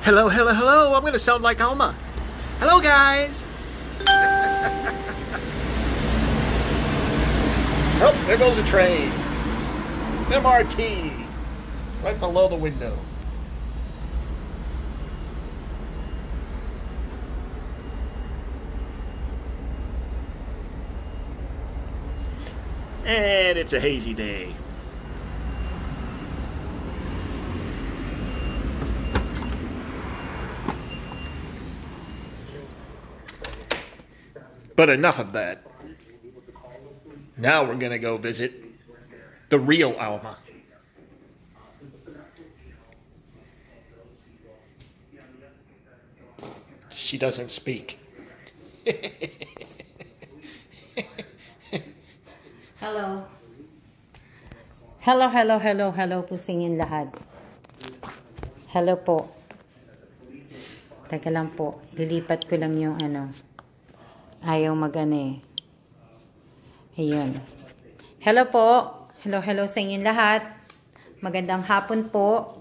Hello, hello, hello. I'm going to sound like Alma. Hello, guys. Oh, there goes a train. MRT. Right below the window. And it's a hazy day. But enough of that. Now we're going to go visit the real Alma. She doesn't speak. Hello. Hello, hello, hello, hello po sa inyong lahat. Hello po. Teka lang po. Lilipat ko lang yung ayaw mag-ano eh. Ayun. Hello po. Hello, hello sa inyong lahat. Magandang hapon po.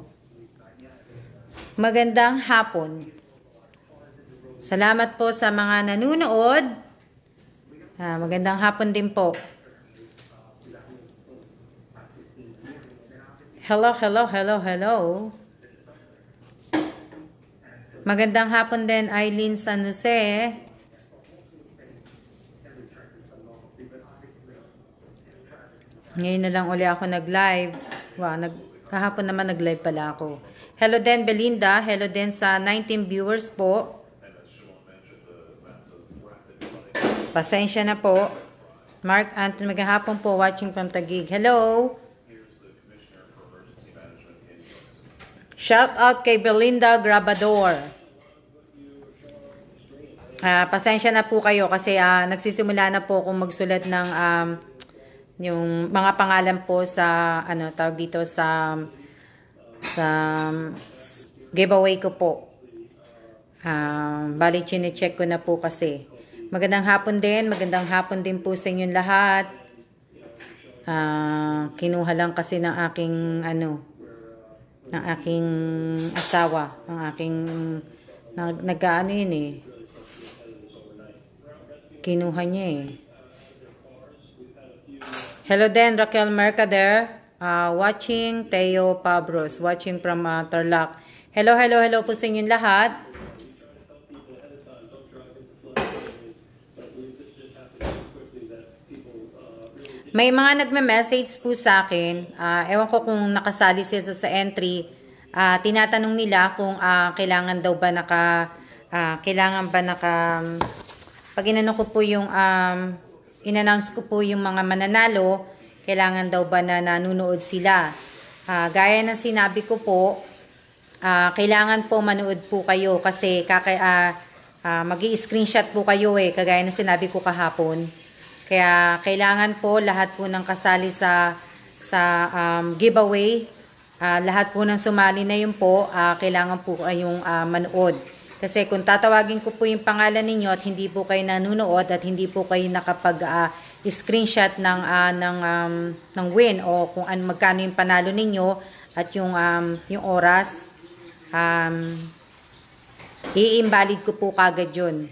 Magandang hapon. Salamat po sa mga nanonood. Magandang hapon din po. Hello, hello, hello, hello. Magandang hapon din, Eileen San Jose. Ngayon na lang uli ako nag-live. Wow, kahapon naman nag-live pala ako. Hello din, Belinda. Hello din sa 19 viewers po. Pasensya na po. Mark Anthony, magandang hapon po, watching from Taguig. Hello. Shout out kay Belinda Grabador. Pasensya na po kayo kasi nagsisimula na po akong magsulat ng yung mga pangalan po sa tawag dito sa giveaway ko po. Bali chine-check ko na po kasi. Magandang hapon din po sa inyong lahat. Kinuha lang kasi ng aking ng aking asawa, ng aking nag-aano yun eh. Kinuha niya eh. Hello din, Raquel Mercader. Watching, Teo Pabros. Watching from Tarlac. Hello, hello, hello po sa inyong lahat. May mga nagme-message po sa akin. Ewan ko kung nakasali sila sa entry. Tinatanong nila kung kailangan daw ba pag inano ko po yung in-announce ko po yung mga mananalo, kailangan daw ba na nanunood sila. Gaya ng sinabi ko po, kailangan po manood po kayo kasi mag-i-screenshot po kayo kagaya ng sinabi ko kahapon. Kaya kailangan po lahat po ng kasali sa giveaway, lahat po ng sumali na yun po, kailangan po kayong manood. Kasi kung tatawagin ko po yung pangalan ninyo at hindi po kayo nanonood at hindi po kayo nakapag-screenshot ng win o kung magkano yung panalo ninyo at yung oras, i-invalid ko po kagad yun.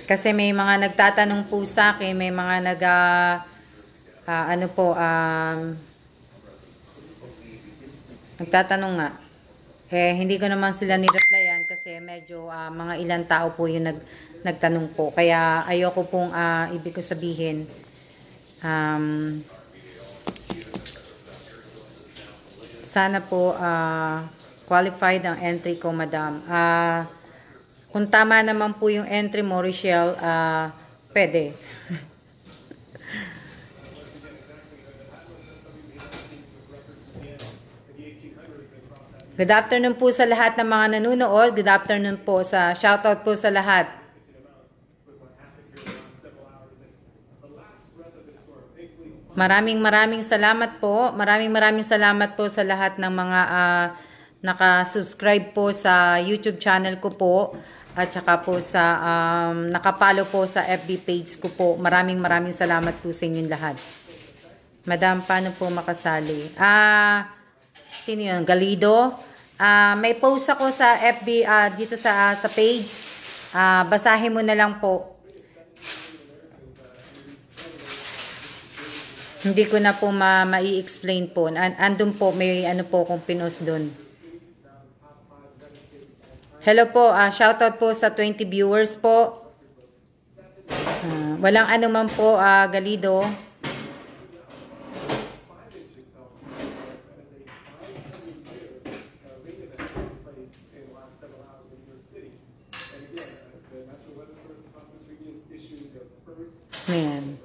Kasi may mga nagtatanong po sa akin, may mga nagtatanong nga. Hindi ko naman sila ni-replyan kasi medyo mga ilang tao po yung nagtanong po. Kaya ayoko pong ibig ko sabihin. Sana po qualified ang entry ko, madam. Kung tama naman po yung entry mo, Rochelle, pwede. Good afternoon po sa lahat ng mga nanonood. Good afternoon po shoutout po sa lahat. Maraming salamat po. Maraming salamat po sa lahat ng mga naka-subscribe po sa YouTube channel ko po. at saka po sa nakapalo po sa FB page ko po. Maraming salamat po sa inyong lahat. Madam, paano po makasali? Sino yun? Galido? May post ako sa FB dito sa page. Basahin mo na lang po. Hindi ko na po mai-explain po. Andun po, may ano po kung pinost doon. Hello po, shoutout po sa 20 viewers po. Walang anuman po, Galido. Man.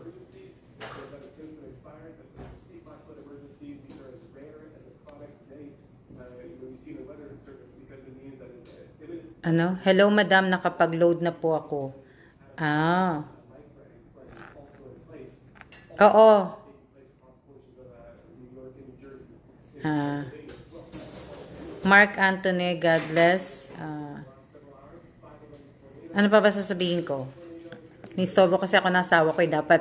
Ano? Hello, madam. Nakapag-load na po ako. Oo. Mark Anthony, God bless. Ano pa ba sasabihin ko? Nistorbo kasi ako ng asawa ko. Dapat,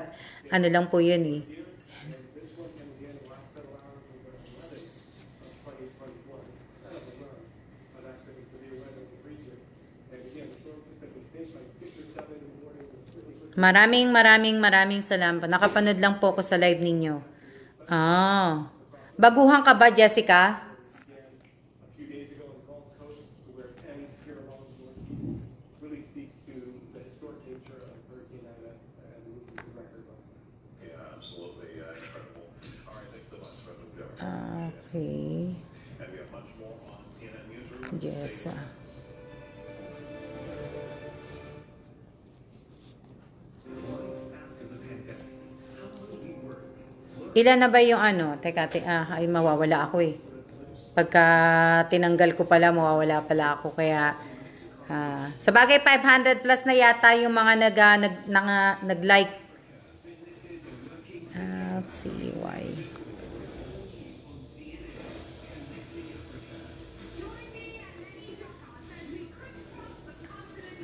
ano lang po yun eh. Maraming salamat. Nakapanood lang po ako sa live ninyo. Baguhan ka ba, Jessica? Okay. Yes. Ilan na ba yung ano? Teka, ay mawawala ako eh. Pagka tinanggal ko pala, mawawala pala ako. Kaya, sa bagay 500 plus na yata yung mga nag-like. CY.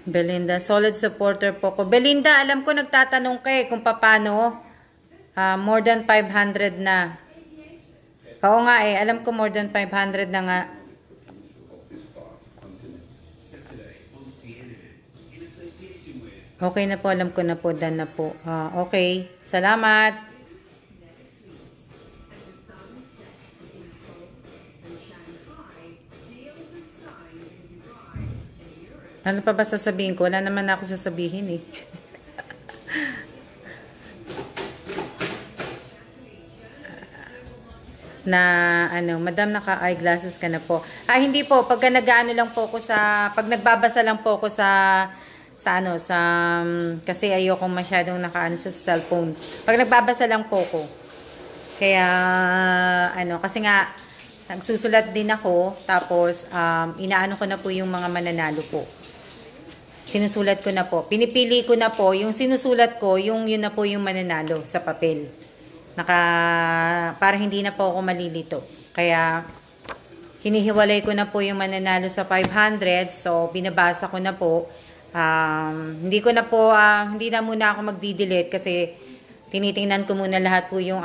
Belinda, solid supporter po ko. Belinda, alam ko nagtatanong ka eh kung paano. More than 500 na. Oo nga eh, alam ko more than 500 na nga. Okay na po, alam ko na po, done na po. Okay, salamat. Ano pa ba sasabihin ko? Wala naman ako sasabihin eh. Na ano, madam, naka-eyeglasses ka na po. Hindi po, pagka nag-ano lang po ako pag nagbabasa lang po ako kasi ayoko masyadong nakaano sa cellphone. Pag nagbabasa lang po ako. Kaya, kasi nga, nagsusulat din ako, tapos, inaano ko na po yung mga mananalo po. Sinusulat ko na po. Pinipili ko na po, yung sinusulat ko, yun na po yung mananalo sa papel. Para hindi na po ako malilito. Kaya, hinihiwalay ko na po yung mananalo sa 500. So, binabasa ko na po. Hindi na muna ako magdi-delete kasi tinitingnan ko muna lahat po yung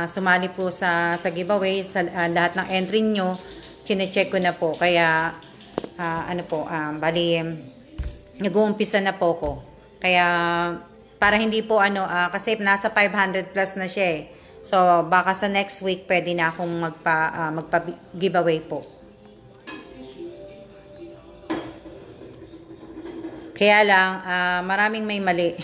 sumali po sa giveaway, sa lahat ng entry nyo. Chine-check ko na po. Kaya, bali, nag-uumpisa na po ko. Kaya, para hindi po kasi nasa 500 plus na siya eh. So, baka sa next week pwede na akong magpa-giveaway po. Kaya lang, maraming may mali.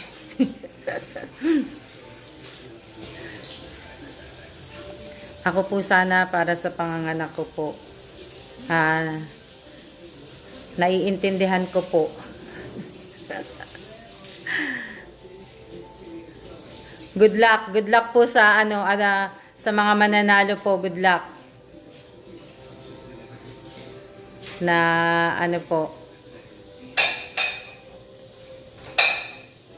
Ako po sana para sa panganganak ko po. Naiintindihan ko po. Good luck. Good luck po sa sa mga mananalo po. Good luck. Na po.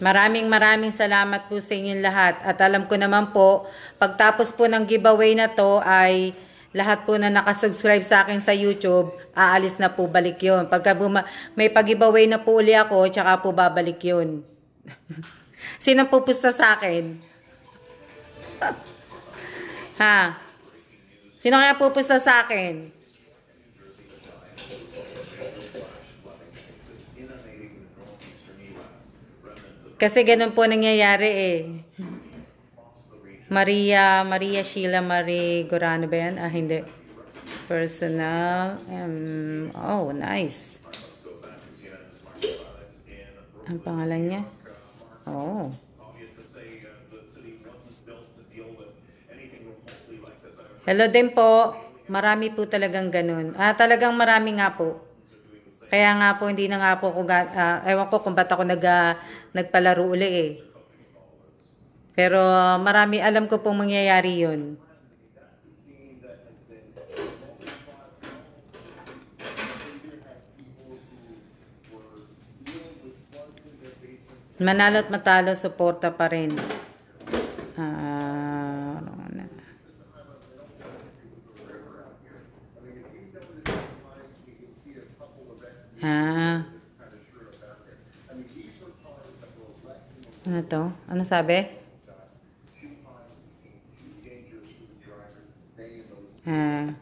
Maraming salamat po sa inyong lahat. At alam ko naman po, pagtapos po ng giveaway na to ay lahat po na nakasubscribe sa akin sa YouTube, aalis na po, balik yun. Pagka may pag-giveaway na po uli ako, tsaka po babalik yun. Sino pupusta sa akin? Ha? Sino kaya pupusta sa akin? Kasi ganun po nangyayari eh. Maria Sheila Marie Gorano ba yan? Ah, hindi. Personal. Oh, nice. Ang pangalan niya? Oh. Hello din po. Marami po talagang ganun. Talagang marami nga po. Kaya nga po, hindi na nga po ako, ewan ko kung ba't ako nagpalaro uli eh. Pero marami, alam ko pong mangyayari yun. Manalo at matalo, suporta pa rin. Ano to? Ano sabi?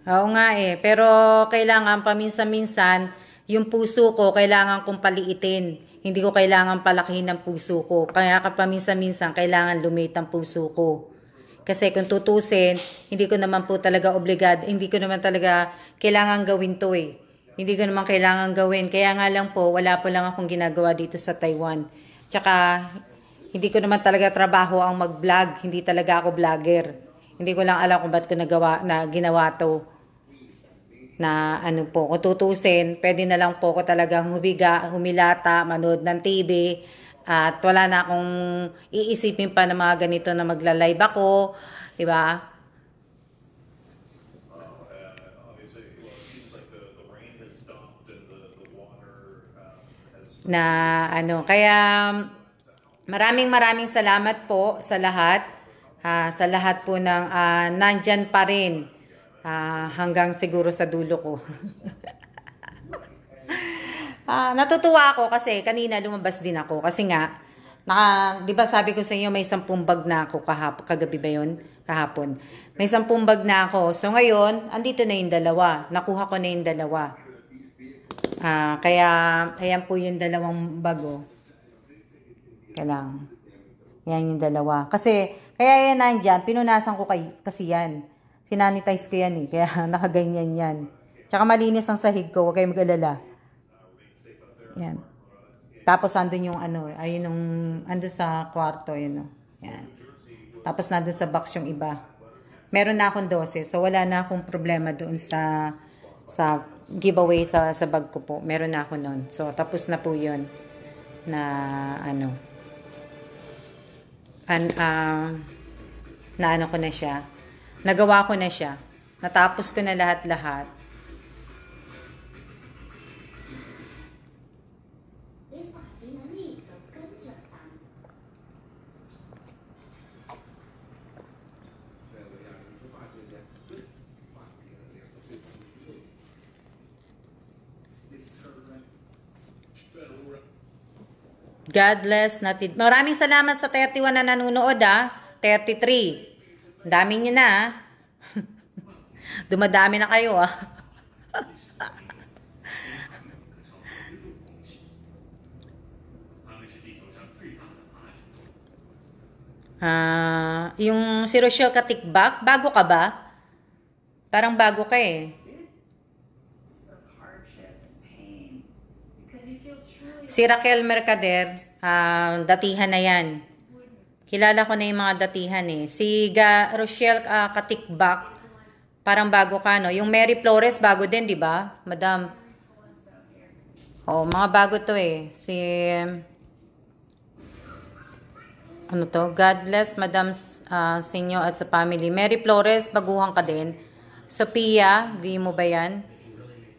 Oo nga eh. Pero kailangan paminsan-minsan, yung puso ko, kailangan kong paliitin. Hindi ko kailangan palakihin ng puso ko. Kaya paminsan-minsan, kailangan lumit ang puso ko. Kasi kung tutusin, hindi ko naman po talaga hindi ko naman talaga kailangan gawin to eh. Hindi ko naman kailangan gawin. Kaya nga lang po, wala po lang akong ginagawa dito sa Taiwan. Tsaka, hindi ko naman talaga trabaho ang mag-vlog. Hindi talaga ako vlogger. Hindi ko lang alam kung ba't ko ginawa to. Na ano po, kung tutusin, pwede na lang po ako talagang humilata, manood ng TV. At wala na akong iisipin pa ng mga ganito na magla-live ako. Diba? Na ano, kaya maraming salamat po sa lahat. Sa lahat po ng nandyan pa rin hanggang siguro sa dulo ko. Natutuwa ako kasi kanina lumabas din ako kasi nga, di ba sabi ko sa inyo may 10 bag na ako kagabi ba yun? Kahapon. May 10 bag na ako. So ngayon, andito na yung 2. Nakuha ko na yung 2. Kaya, ayan po yung 2 bago. Kaya lang. Yan yung 2. Kasi, kaya yan nandyan, pinunasan ko kasi yan. Sinanitize ko yan eh. Kaya nakaganyan yan. Tsaka malinis ang sahig ko. Huwag kayong mag-alala. Yan. Tapos andun yung ayun yung, andun sa kwarto, yun o. Yan. Tapos nandun sa box yung iba. Meron na akong 12. So, wala na akong problema doon sa giveaway sa bag ko po. Meron na ako noon. So, tapos na po yun. Na, na ano ko na siya. Nagawa ko na siya. Natapos ko na lahat-lahat. God bless natin. Maraming salamat sa 31 na nanonood 33. Dami niyo na Dumadami na kayo yung si Rochelle Katikbak, bago ka ba? Parang bago ka eh. Si Raquel Mercader, datihan na yan. Kilala ko na yung mga datihan eh. Si Rochelle Katikbak, parang bago ka, no? Yung Mary Flores, bago din, di ba, madam? Mga bago to eh. Si, ano to? God bless, madam, sa inyo at sa family. Mary Flores, baguhan ka din. Sophia, gawin mo ba yan?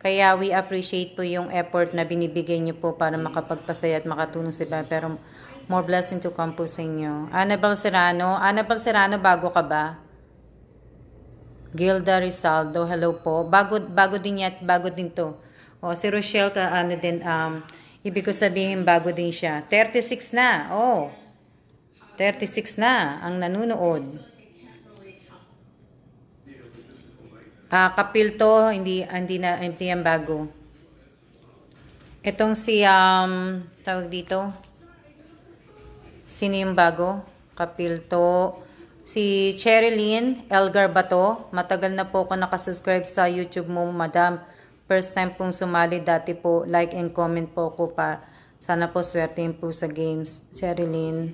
Kaya we appreciate po yung effort na binibigay niyo po para makapagpasaya at makatulong sa iba. Pero more blessing to come po sa inyo. Annabel Serrano, bago ka ba? Gilda Rizaldo, hello po. Bago din to. O, si Rochelle, ano din, ibig ko sabihin, bago din siya. 36 na, 36 na ang nanunood. Kapil to, hindi yan bago. Itong si, tawag dito, sino yung bago? Kapil to. Si Cherilyn Elgar ba to? Matagal na po ako nakasubscribe sa YouTube mo, madam. First time pong sumali dati po. Like and comment po ako pa. Sana po swertein po sa games. Cherilyn.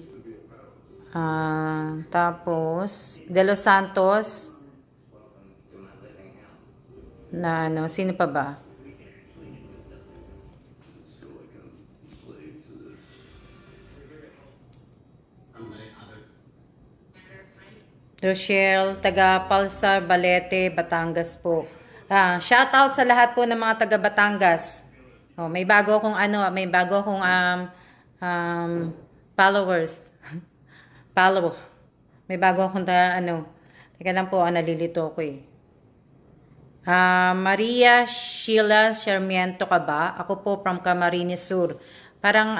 Tapos, De Los Santos. Na ano, sino pa ba? Rochelle, taga Palsar, Balete, Batangas po. Shout out sa lahat po ng mga taga Batangas. Oh, may bago akong followers. Follow. May bago akong teka lang po, nalilito ko eh. Maria Sheila Sarmiento ka ba? Ako po from Camarines Sur. Parang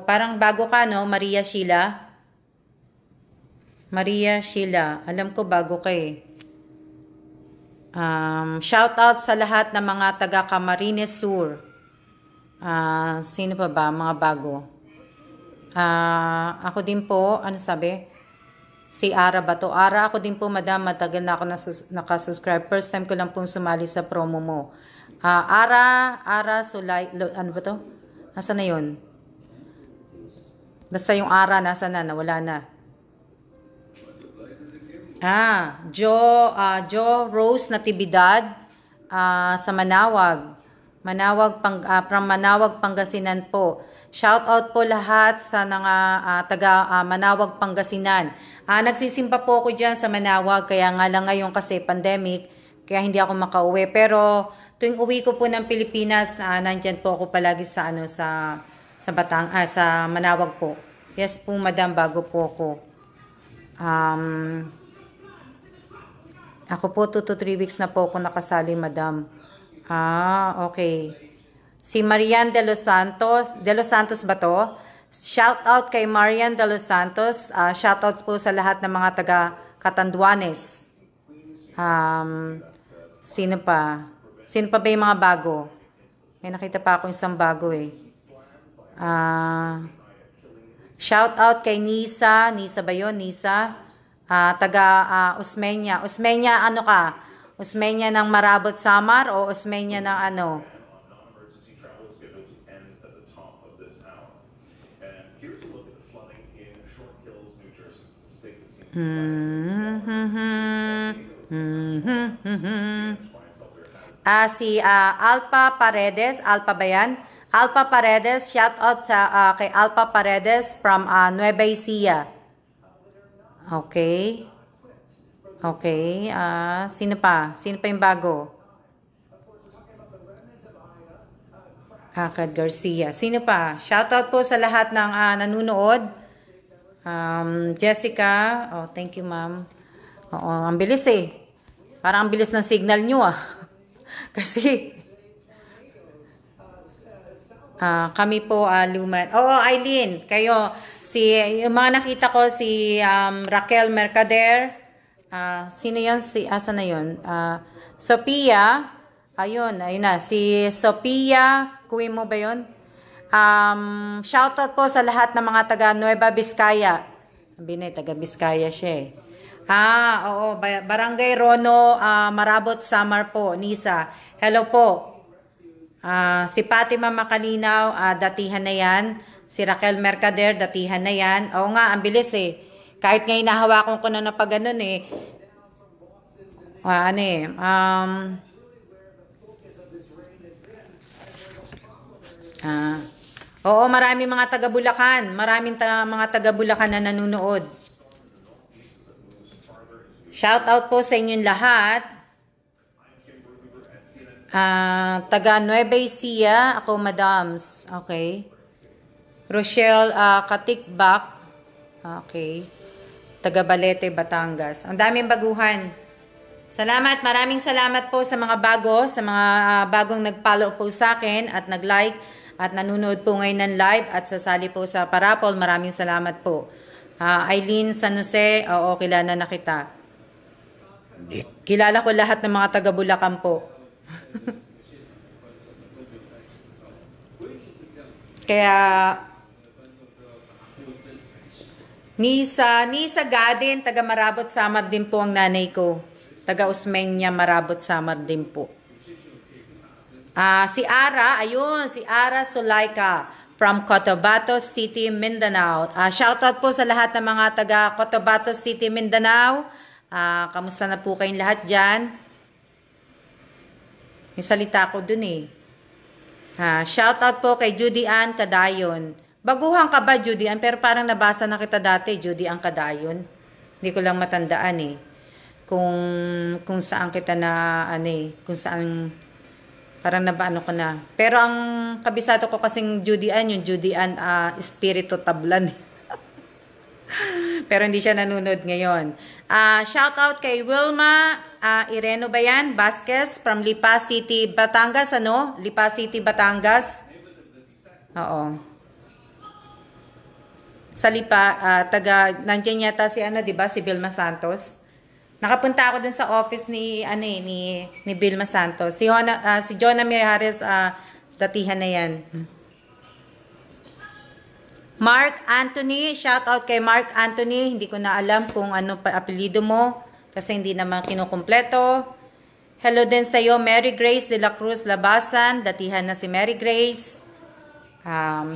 parang bago ka, no? Maria Sheila. Maria Sheila, alam ko bago ka eh. Shout out sa lahat ng mga taga Camarines Sur. Sino pa ba? Mga bago. Ako din po, ano sabi? Si Ara ba to? Ara, ako din po, madam. Matagal na ako nakasubscribe. First time ko lang pong sumali sa promo mo. Ara, Sulay, ano ba to? Nasaan na yun? Basta yung Ara, nasaan na? Nawala na. Jo Rose Natividad sa Manawag. From Manawag, Pangasinan po. Shout out po lahat sa taga Manawag, Pangasinan. Nagsisimba po ako dyan sa Manawag, kaya nga lang ngayon kasi pandemic, kaya hindi ako makauwi. Pero tuwing uwi ko po ng Pilipinas, nandyan po ako palagi sa sa Manawag po. Yes po, madam, bago po ako. Ako po 2 to 3 weeks na po ako nakasali, madam. Okay. Si Marian De Los Santos ba to? Shout out kay Marian De Los Santos. Shout out po sa lahat ng mga taga Catanduanes. Sino pa? Sino pa ba yung mga bago? May nakita pa ako isang bago eh. Shout out kay Nisa. Nisa ba yun? Nisa? Taga Osmeña. Osmeña, ano ka? Osmeña ng Marabot, Samar o Osmeña ng ano? Si Alpa Paredes. Alpa ba yan? Alpa Paredes. Shout out kay Alpa Paredes from Nueva Ecija. Okay. Okay. Sino pa? Sino pa yung bago? Akad Garcia. Sino pa? Shoutout po sa lahat ng nanunood. Jessica. Oh, thank you, ma'am. Oo, ang bilis eh. Parang ang bilis ng signal nyo Kasi kami po Luman. Oo, Eileen, kayo yung mga nakita ko si Raquel Mercader. Sino 'yon? Asa na 'yon? Sophia. Ayun na si Sophia, kuwi mo ba 'yon? Shoutout po sa lahat ng mga taga Nueva Vizcaya. Sabi na taga Vizcaya siya eh. Oo, Barangay Rono, Marabot, Samar po, Nisa. Hello po. Si Fatima Makalinaw, datihan na yan. Si Raquel Mercader, datihan na yan. Oo nga, ang bilis eh. Kahit ngayon nahawakan ko na pag ganun eh. Oo, maraming mga taga Bulacan. Maraming mga taga Bulacan na nanunood. Shout out po sa inyong lahat. Taga Nueva Ecija, ako madams. Okay. Rochelle Katikbak. Okay. Taga Balete, Batangas. Ang daming baguhan. Salamat, maraming salamat po sa mga bagong nag-follow po sa akin at nag-like at nanonood po ngayon ng live at sasali po sa parapol. Maraming salamat po. Eileen San Jose, oo, kilala na kita. Kilala ko lahat ng mga taga Bulacan po. Kaya Nisa Gadin, taga Marabot Samar din po ang nanay ko. Taga Usmeña, Marabot Samar din po. Si Ara, ayun, si Ara Sulaika from Cotabato City, Mindanao. Shoutout po sa lahat ng mga taga Cotabato City, Mindanao. Kamusta na po kayong lahat dyan? May salita ko dun eh. Shoutout po kay Judy Ann Cadayon. Baguhan ka ba, Judy Ann? Pero parang nabasa na kita dati, Judy Ann Cadayon. Hindi ko lang matandaan eh. Kung saan kita na, kung saan, parang nabaano ko na. Pero ang kabisado ko kasing Judy Ann, yung Judy Ann Espiritu Tablan. Pero hindi siya nanonood ngayon. Shout out kay Wilma Ireno ba yan? Vasquez from Lipa City, Batangas, ano? Lipa City, Batangas. Oo. Sa Lipa, nandiyan yata si diba? Si Vilma Santos. Nakapunta ako dun sa office ni Vilma Santos. Si Jonah Mijares, datihan na yan. Mark Anthony, shout out kay Mark Anthony. Hindi ko na alam kung ano pa apelyido mo kasi hindi naman kinukumpleto. Hello din sa iyo, Mary Grace de la Cruz Labasan. Datihan na si Mary Grace.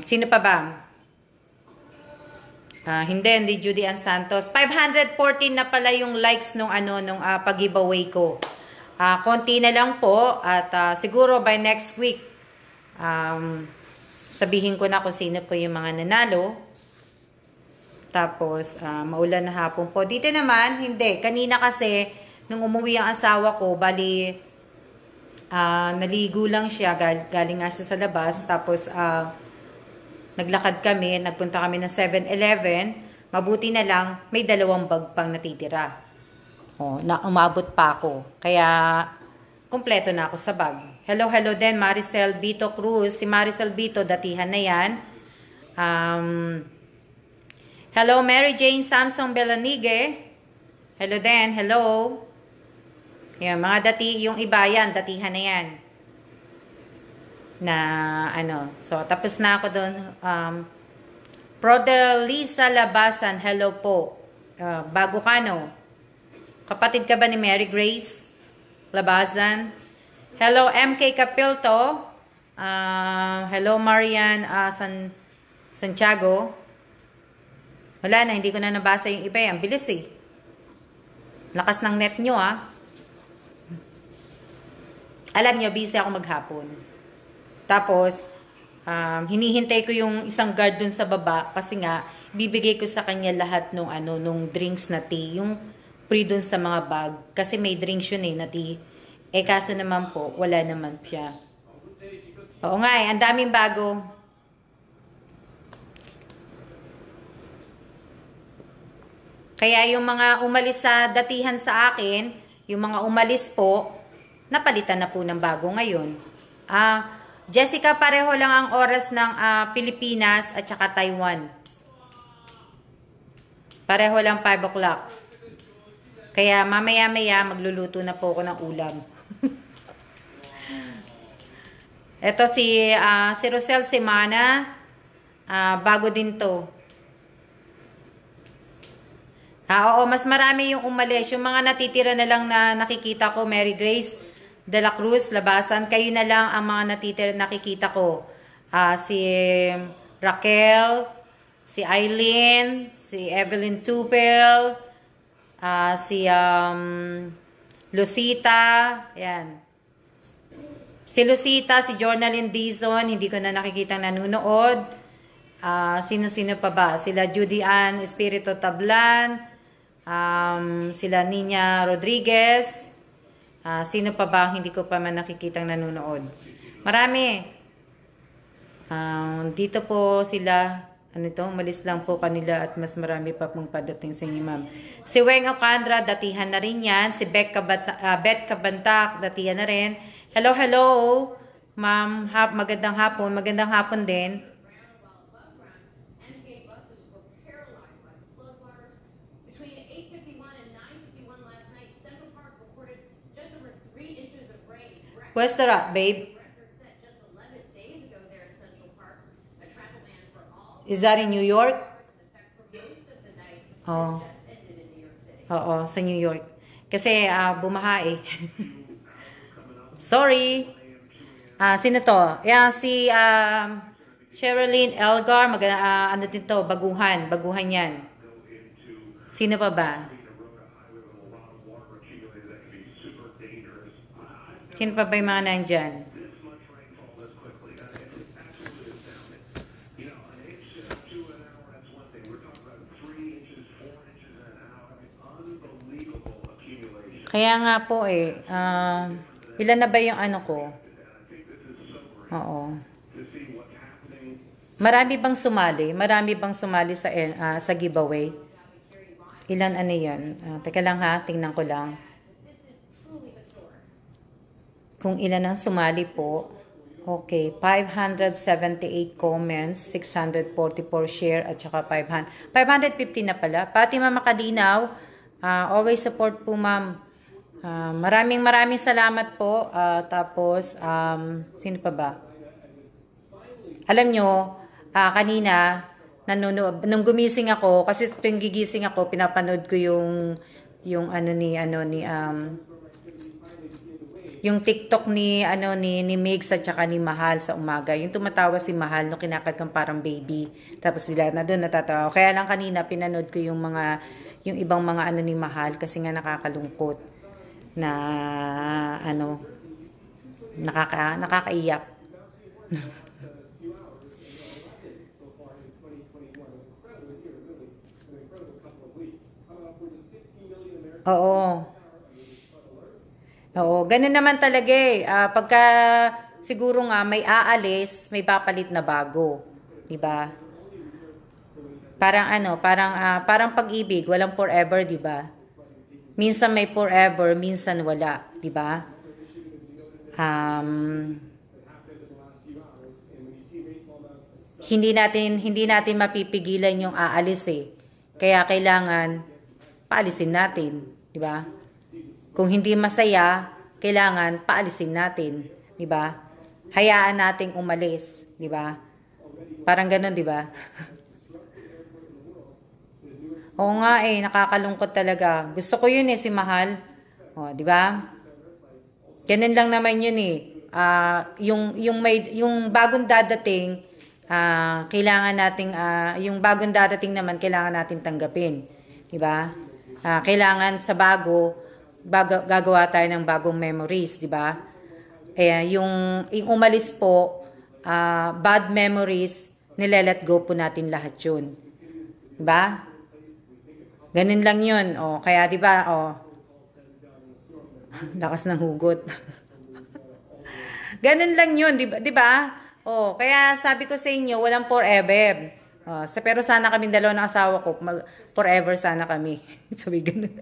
Sino pa ba? Hindi Judy Ann Santos. 514 na pala yung likes nung pag-giveaway ko. Konti na lang po at siguro by next week sabihin ko na kung sino po yung mga nanalo. Tapos maulan na hapon po. Dito naman, hindi. Kanina kasi nung umuwi ang asawa ko, bali naligo lang siya, galing nga siya sa labas. Tapos naglakad kami, nagpunta kami ng 7-Eleven. Mabuti na lang, may 2 bag pang natitira. Na umabot pa ako. Kaya, kompleto na ako sa bag. Hello din, Maricel Bito Cruz. Si Maricel Bito, datihan na yan. Hello, Mary Jane Samson Belanigue. Hello din, hello. Yan, mga yung iba yan, datihan na yan. So tapos na ako doon. Prodelisa Labasan, hello po. Bago ka, no? Kapatid ka ba ni Mary Grace Labasan? Hello, MK Capilto. Hello, Marian Santiago. Wala na, hindi ko na nabasa yung iba. Ang bilis eh. Lakas ng net nyo Alam nyo, busy ako maghapon. Tapos, hinihintay ko yung isang guard dun sa baba kasi nga, bibigay ko sa kanya lahat nung drinks na tea. Yung free dun sa mga bag. Kasi may drinks yun na tea. Kaso naman po, wala naman siya. Oo nga ang daming bago. Kaya yung mga umalis sa datihan sa akin, yung mga umalis po, napalitan na po ng bago ngayon. Jessica, pareho lang ang oras ng Pilipinas at saka Taiwan. Pareho lang 5 o'clock. Kaya mamaya-maya magluluto na po ako ng ulam. Ito si Rosel Semana. Bago din to. Oo, mas marami yung umalis. Yung mga natitira na lang na nakikita ko, Mary Grace de la Cruz Labasan, kayo na lang ang mga natitira nakikita ko. Si Raquel, si Eileen, si Evelyn Tupel, si Lucita, yan. Si Lucita, si Jornalyn Dizon, hindi ko na nakikita nanonood. Sino-sino pa ba? Sila Judy Ann Espiritu Tablan, sila Nina Rodriguez, sino pa ba hindi ko pa man nakikitang nanonood? Marami. Dito po sila, ano to, umalis lang po kanila at mas marami pa pong padating sa inyo, ma'am. Si Weng Ocandra, datihan na rin yan. Si Beth Cabantac, datihan na rin. Hello, hello, ma'am. Magandang hapon. Magandang hapon din. Where's the rat, babe? Is that in New York? Oh. Oo, sa New York. Kasi bumaha eh. Sorry. Sino to? Yan, si Sherilyn Elgar. Ano din to? Baguhan. Baguhan yan. Sino pa ba? Sino pa ba yung mga nandyan? Kaya nga po eh, ilan na ba yung ano ko? Oo. Marami bang sumali? Marami bang sumali sa giveaway? Ilan ano yun? Teka lang ha, tingnan ko lang. Kung ilan ang sumali po. Okay, 578 comments, 644 share, at saka 550 na pala. Pati Mama Kalinaw, always support po ma'am. Maraming salamat po. Tapos, sino pa ba? Alam nyo, kanina, nung gumising ako, kasi tuwing gigising ako, pinapanood ko yung yung TikTok ni Migs at saka ni Mahal sa umaga. Yung tumatawa si Mahal no kinakatang parang baby. Tapos bila na doon natatawa. Kaya lang kanina pinanood ko yung ibang mga ni Mahal kasi nga nakakalungkot na nakakaiyak. Oo. Oo, ganun naman talaga eh. Pagka siguro nga may aalis, may papalit na bago, 'di ba? Parang pag-ibig, walang forever, 'di ba? Minsan may forever, minsan wala, 'di ba? Hindi natin mapipigilan yung aalis eh. Kaya kailangan paalisin natin, 'di ba? Kung hindi masaya, kailangan paalisin natin, 'di ba? Hayaan nating umalis, 'di ba? Parang ganoon, 'di ba? Oo nga eh, nakakalungkot talaga. Gusto ko 'yun eh si Mahal. Oh, 'di ba? Ganun lang naman 'yun eh. Yung bagong dadating, kailangan nating yung bagong dadating naman kailangan nating tanggapin, 'di ba? Kailangan sa gagawa tayo ng bagong memories, di ba? Yung umalis po, bad memories, nilelet go po natin lahat yun. Di ba? Ganun lang yun. Kaya di ba, lakas ng hugot. Ganun lang yun, di ba? Kaya sabi ko sa inyo, walang forever. Pero sana kami dalawa ng asawa ko, forever sana kami. Sabi ganun.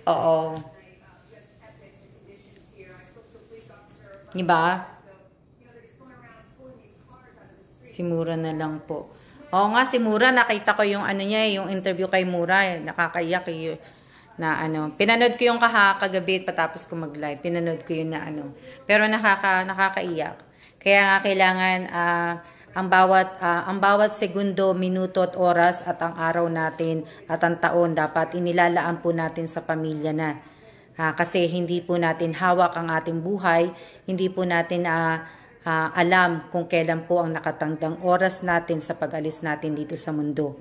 Oo. Diba? Si Mura na lang po. Oo nga, si Mura, nakita ko yung yung interview kay Mura, nakakaiyak eh. Pinanood ko yung kagabi patapos ko mag-live. Pinanood ko yun na Pero nakakaiyak. Kaya nga kailangan ang bawat segundo, minuto at oras at ang araw natin at ang taon dapat inilalaan po natin sa pamilya na. Kasi hindi po natin hawak ang ating buhay, hindi po natin alam kung kailan po ang nakatangdang oras natin sa pag-alis natin dito sa mundo.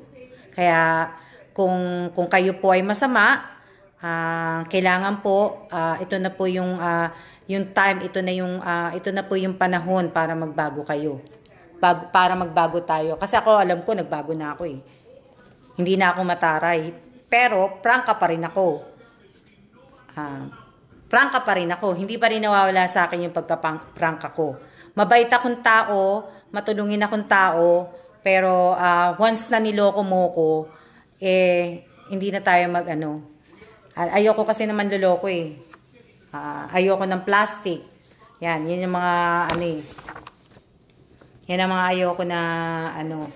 Kaya kung kayo po ay masama, kailangan po ito na po yung time, ito na po yung panahon para magbago kayo. Para magbago tayo. Kasi ako alam ko nagbago na ako eh. Hindi na ako mataray. Pero prangka pa rin ako. Prangka pa rin ako. Hindi pa rin nawawala sa akin yung pagka-prangka ko. mabait akong tao, matulungin akong tao, pero once na niloko mo ko, hindi na tayo mag-ano. Ayoko kasi naman luloko eh. Ayoko ng plastic. Yan yung mga ano eh. Yan ang mga ayoko na ano.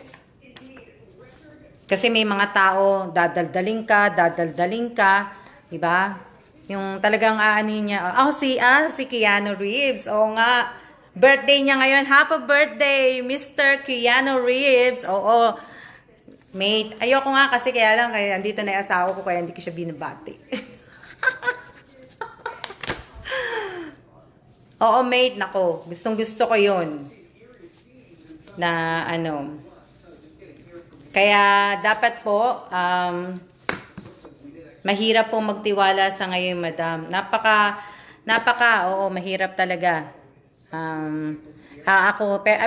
Kasi may mga tao, dadaldaling ka, di ba? Yung talagang aanin niya, si Keanu Reeves. Oo nga, birthday niya ngayon. Happy birthday, Mr. Keanu Reeves. Oo, mate. Ayoko nga kasi kaya andito na yung asawa ko, kaya hindi ko siya binabati. Oo, mate, nako. Gustong gusto ko yun. Na ano. Kaya dapat po, mahirap po magtiwala sa ngayon, madam. Oo, mahirap talaga.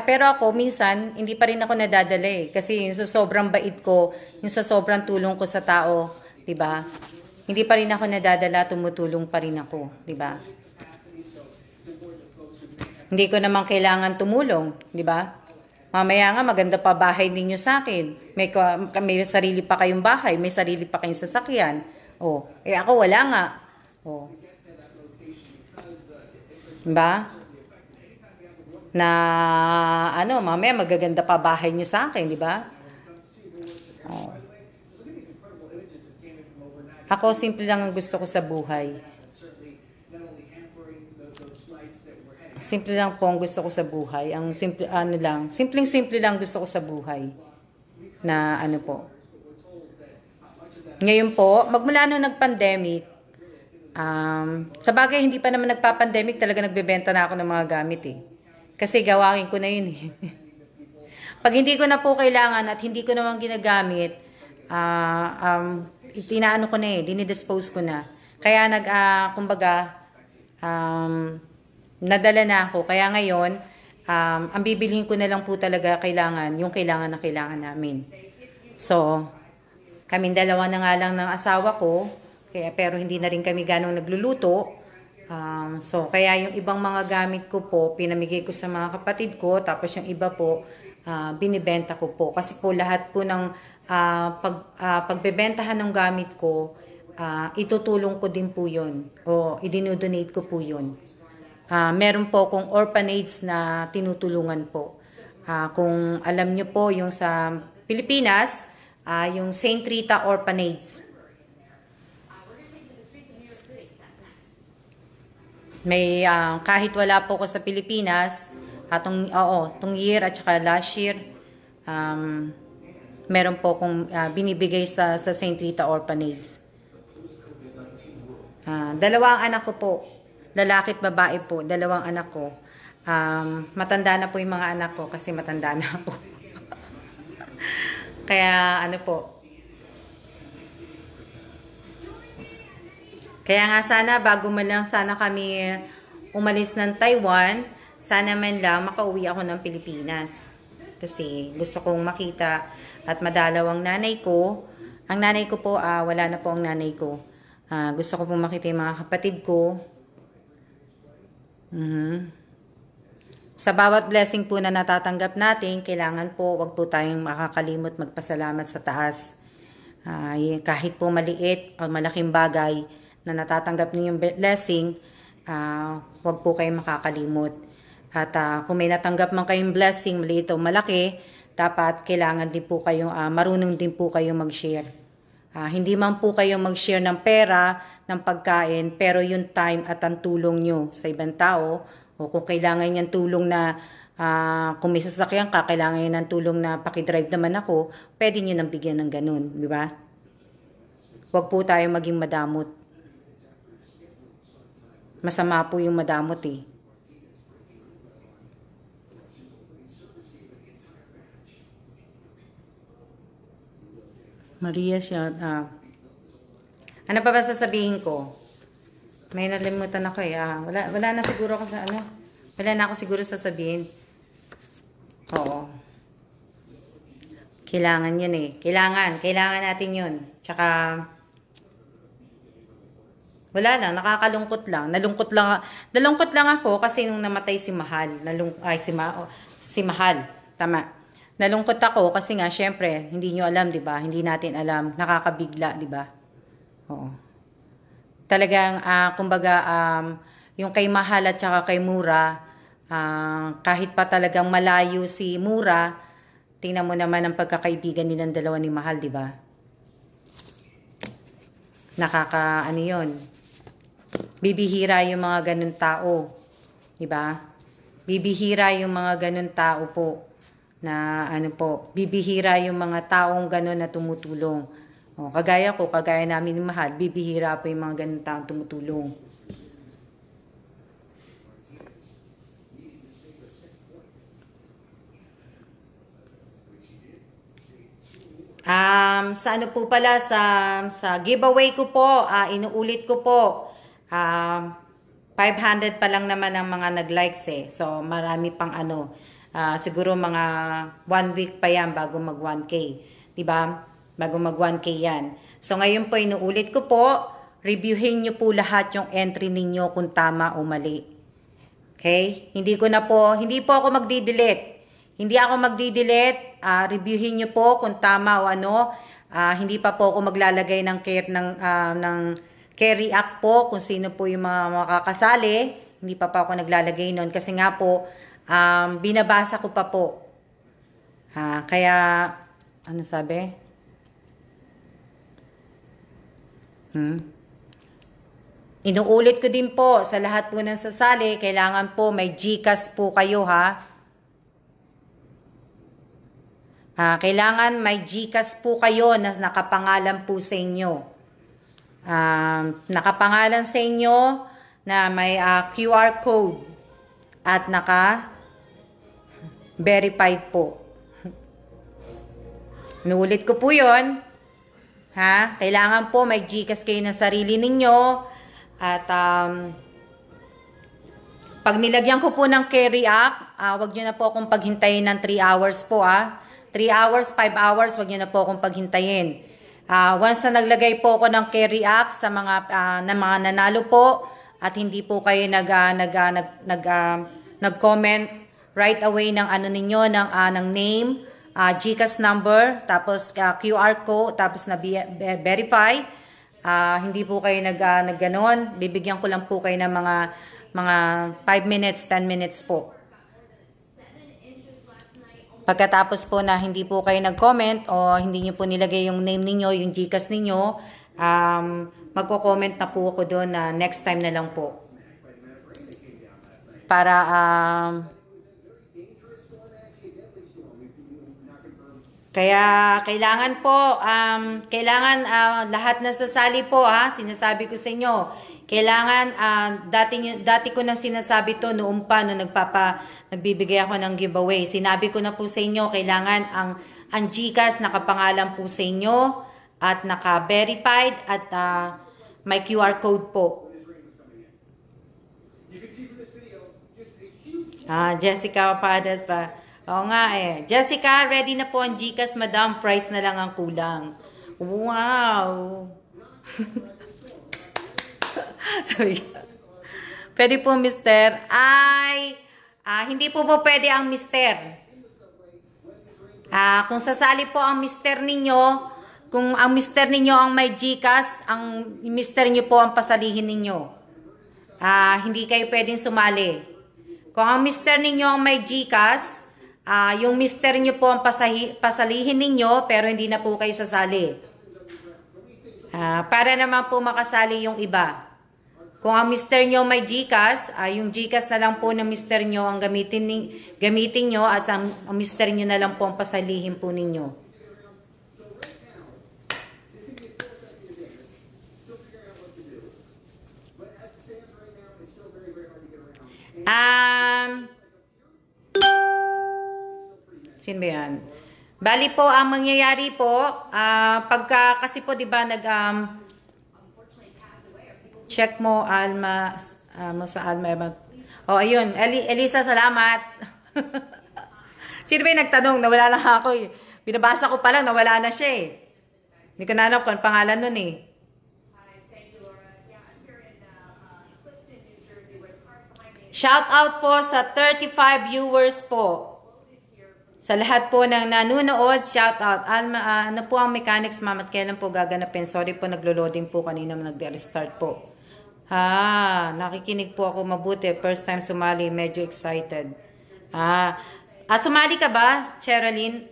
Pero ako, minsan, hindi pa rin ako nadadala eh. Kasi yung sa sobrang bait ko, yung sa sobrang tulong ko sa tao, di ba? Hindi pa rin ako nadadala, tumutulong pa rin ako, di ba? Hindi ko naman kailangan tumulong, di ba? Mamaya nga, maganda pa bahay ninyo sa akin. May sarili pa kayong bahay, may sarili pa kayong sasakyan. Oh, ako wala nga. Oh. Diba? Na, mamaya magaganda pa bahay nyo sa akin, di ba? Oh. Ako, simple lang ang gusto ko sa buhay. Simple lang po ang gusto ko sa buhay. Ang simple, simpleng-simple lang gusto ko sa buhay. Na ano po. Ngayon po, magmula nung nag-pandemic, sa bagay hindi pa naman nagpa-pandemic, talaga nagbebenta na ako ng mga gamit eh. Kasi gawain ko na yun eh. Pag hindi ko na po kailangan at hindi ko naman ginagamit, itinaano ko na eh, dinidispose ko na. Kaya nadala na ako. Kaya ngayon, ang bibilihin ko na lang po talaga yung kailangan na kailangan namin. So, kaming dalawa na nga lang ng asawa ko, pero hindi na rin kami ganong nagluluto. Kaya yung ibang mga gamit ko po, pinamigay ko sa mga kapatid ko, tapos yung iba po, binibenta ko po. Kasi po lahat po ng pagbebentahan ng gamit ko, itutulong ko din po yun. O idinodonate ko po yun. Meron po akong orphanage na tinutulungan po. Kung alam nyo po, yung sa Pilipinas, yung Saint Rita Orphanage. May kahit wala po ko sa Pilipinas, tong year at saka last year, meron po akong binibigay sa Saint Rita Orphanage. Dalawang anak ko po, lalaki at babae po, dalawang anak ko. Matanda na po yung mga anak ko kasi matanda na ako. Kaya Kaya nga sana bago man lang sana kami umalis ng Taiwan, sana man lang makauwi ako ng Pilipinas. Kasi gusto kong makita at madalaw ang nanay ko. Ang nanay ko po, wala na po ang nanay ko. Gusto ko pong makita yung mga kapatid ko. Sa bawat blessing po na natatanggap natin, kailangan po, wag po tayong makakalimot magpasalamat sa taas. Kahit po maliit o malaking bagay na natatanggap niyo yung blessing, wag po kayong makakalimot. At kung may natanggap man kayong blessing, maliit o malaki, dapat kailangan din po kayong, marunong din po kayong mag-share. Hindi man po kayo mag-share ng pera, ng pagkain, pero yung time at ang tulong nyo sa ibang tao, o kung kailangan nyo ng tulong na, kung may sasakyan ka, kailangan nyo ng tulong na pakidrive naman ako, pwede nyo nang bigyan ng ganun, di ba? Huwag po tayo maging madamot. Masama po yung madamot eh. Maria siya. Ano pa ba sasabihin ko? May nalimutan ako eh. Wala na siguro ako sa Wala na ako siguro sasabihin. Oo. Kailangan yun eh. Kailangan natin yun. Tsaka, Wala lang, nakakalungkot lang. Nalungkot lang ako kasi nung namatay si Mahal. Si Mahal. Tama. Nalungkot ako kasi nga, syempre, hindi nyo alam, di ba? Hindi natin alam. Nakakabigla, di ba? Oo. Talagang, kumbaga, yung kay Mahal at saka kay Mura, kahit pa talagang malayo si Mura, tingnan mo naman ang pagkakaibigan nilang dalawa ni Mahal, di ba? Ano yun? Bibihira yung mga ganun tao. Diba? Bibihira yung mga ganun tao po. Na ano po, bibihira yung mga taong ganun na tumutulong. O, kagaya ko, kagaya namin ni Mahal, bibihira po yung mga ganun taong tumutulong. Sa ano po pala, sa giveaway ko po, inuulit ko po, 500 pa lang naman ang mga nag-likes eh. So, marami pang ano. Siguro mga 1 week pa yan bago mag 1K. Diba? Bago mag 1K yan. So, ngayon po, inuulit ko po. Reviewin nyo po lahat yung entry ninyo kung tama o mali. Okay? Hindi po ako magdi-delete. Hindi ako magdi-delete. Reviewin nyo po kung tama o ano. Hindi pa po ako maglalagay ng carry act po kung sino po yung mga makakasali. Hindi pa ako naglalagay nun kasi nga po binabasa ko pa po. Kaya ano sabi? Inuulit ko din po sa lahat po ng sasali, kailangan po may GCash po kayo ha. Kailangan may GCash po kayo na nakapangalan po sa inyo. Nakapangalan sa inyo na may QR code at naka-verified po. Inuulit ko po yun. Kailangan po may GCash kayo ng sarili ninyo at pag nilagyan ko po ng carry act, wag nyo na po akong paghintayin ng 3 hours po 3 hours, 5 hours, wag nyo na po akong paghintayin. Once na naglagay po ako ng carry act sa mga nanalo po at hindi po kayo nag-comment right away ng ano ninyo, ng name, GCash number, tapos QR code, tapos na verify. Hindi po kayo nagganon. Bibigyan ko lang po kayo ng mga 5 minutes, 10 minutes po. Pagkatapos po na hindi po kayo nag-comment o hindi nyo po nilagay yung name ninyo, yung GCash ninyo, magko-comment na po ako doon na next time na lang po. Para kaya kailangan po, lahat na sasali po sinasabi ko sa inyo, kailangan, dati ko na sinasabi to noong pa, no nagbibigay ako ng giveaway. Sinabi ko na po sa inyo, kailangan ang GCash nakapangalan po sa inyo at naka-verified at may QR code po. Jessica Padas pa. Oo nga eh. Jessica, ready na po ang GCash, madam. Price na lang ang kulang. Wow! Sorry. Pwede po, mister. Hindi po pwede ang mister. Kung sasali po ang mister ninyo, kung ang mister ninyo ang may GCash, ang mister nyo po ang pasalihin ninyo. Hindi kayo pwedeng sumali. Kung ang mister ninyo ang may GCash, yung mister nyo po ang pasalihin ninyo, pero hindi na po kayo sasali. Para naman po makasali yung iba. Kung ang mister nyo may GCash, yung GCash na lang po ng mister nyo ang gamitin nyo at ang mister nyo na lang po ang pasalihin po ninyo. Sino ba yan? Bali po, ang mangyayari po, kasi po, di ba, check mo, Alma, mo sa Alma. Ayun. Elisa, salamat. Sino ba yung nagtanong? Nawala lang ako eh. Binabasa ko pa lang, nawala na siya eh. Hindi ko na alam kung pangalan nun eh. Shout out po sa 35 viewers po. Sa lahat po ng nanonood, shout out. Ano po ang mechanics, ma'am, at kailan po gaganapin? Sorry po, naglo-loading po kanina, nag-restart po. Nakikinig po ako mabuti. First time sumali, medyo excited. Sumali ka ba, Cherilyn?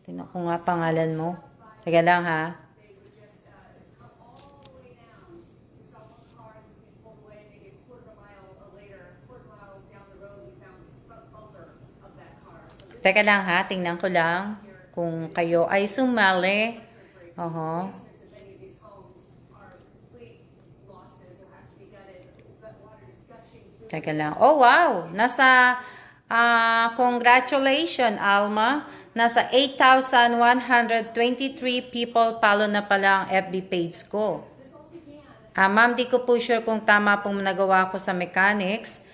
Tingnan ko nga pangalan mo. Teka lang, ha. Teka lang, ha. Tingnan ko lang kung kayo ay sumali. Teka lang. Oh, wow! Congratulations, Alma. Nasa 8,123 people follow na pala ang FB page ko. Ma'am, di ko po sure kung tama pong nagawa ko sa mechanics.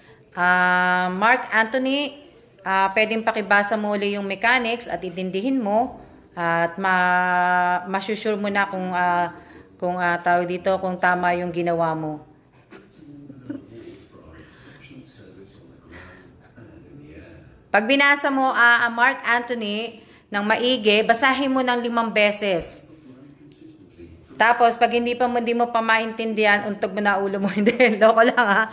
Mark Anthony, pwedeng pakibasa mo ulit yung mechanics at itindihin mo. At masusure mo na kung tawag dito, kung tama yung ginawa mo. Pag binasa mo Mark Anthony ng maigi, basahin mo ng 5 beses. Tapos, pag hindi mo pa maintindihan, untog mo na ulo mo. Hindi, loko lang ha.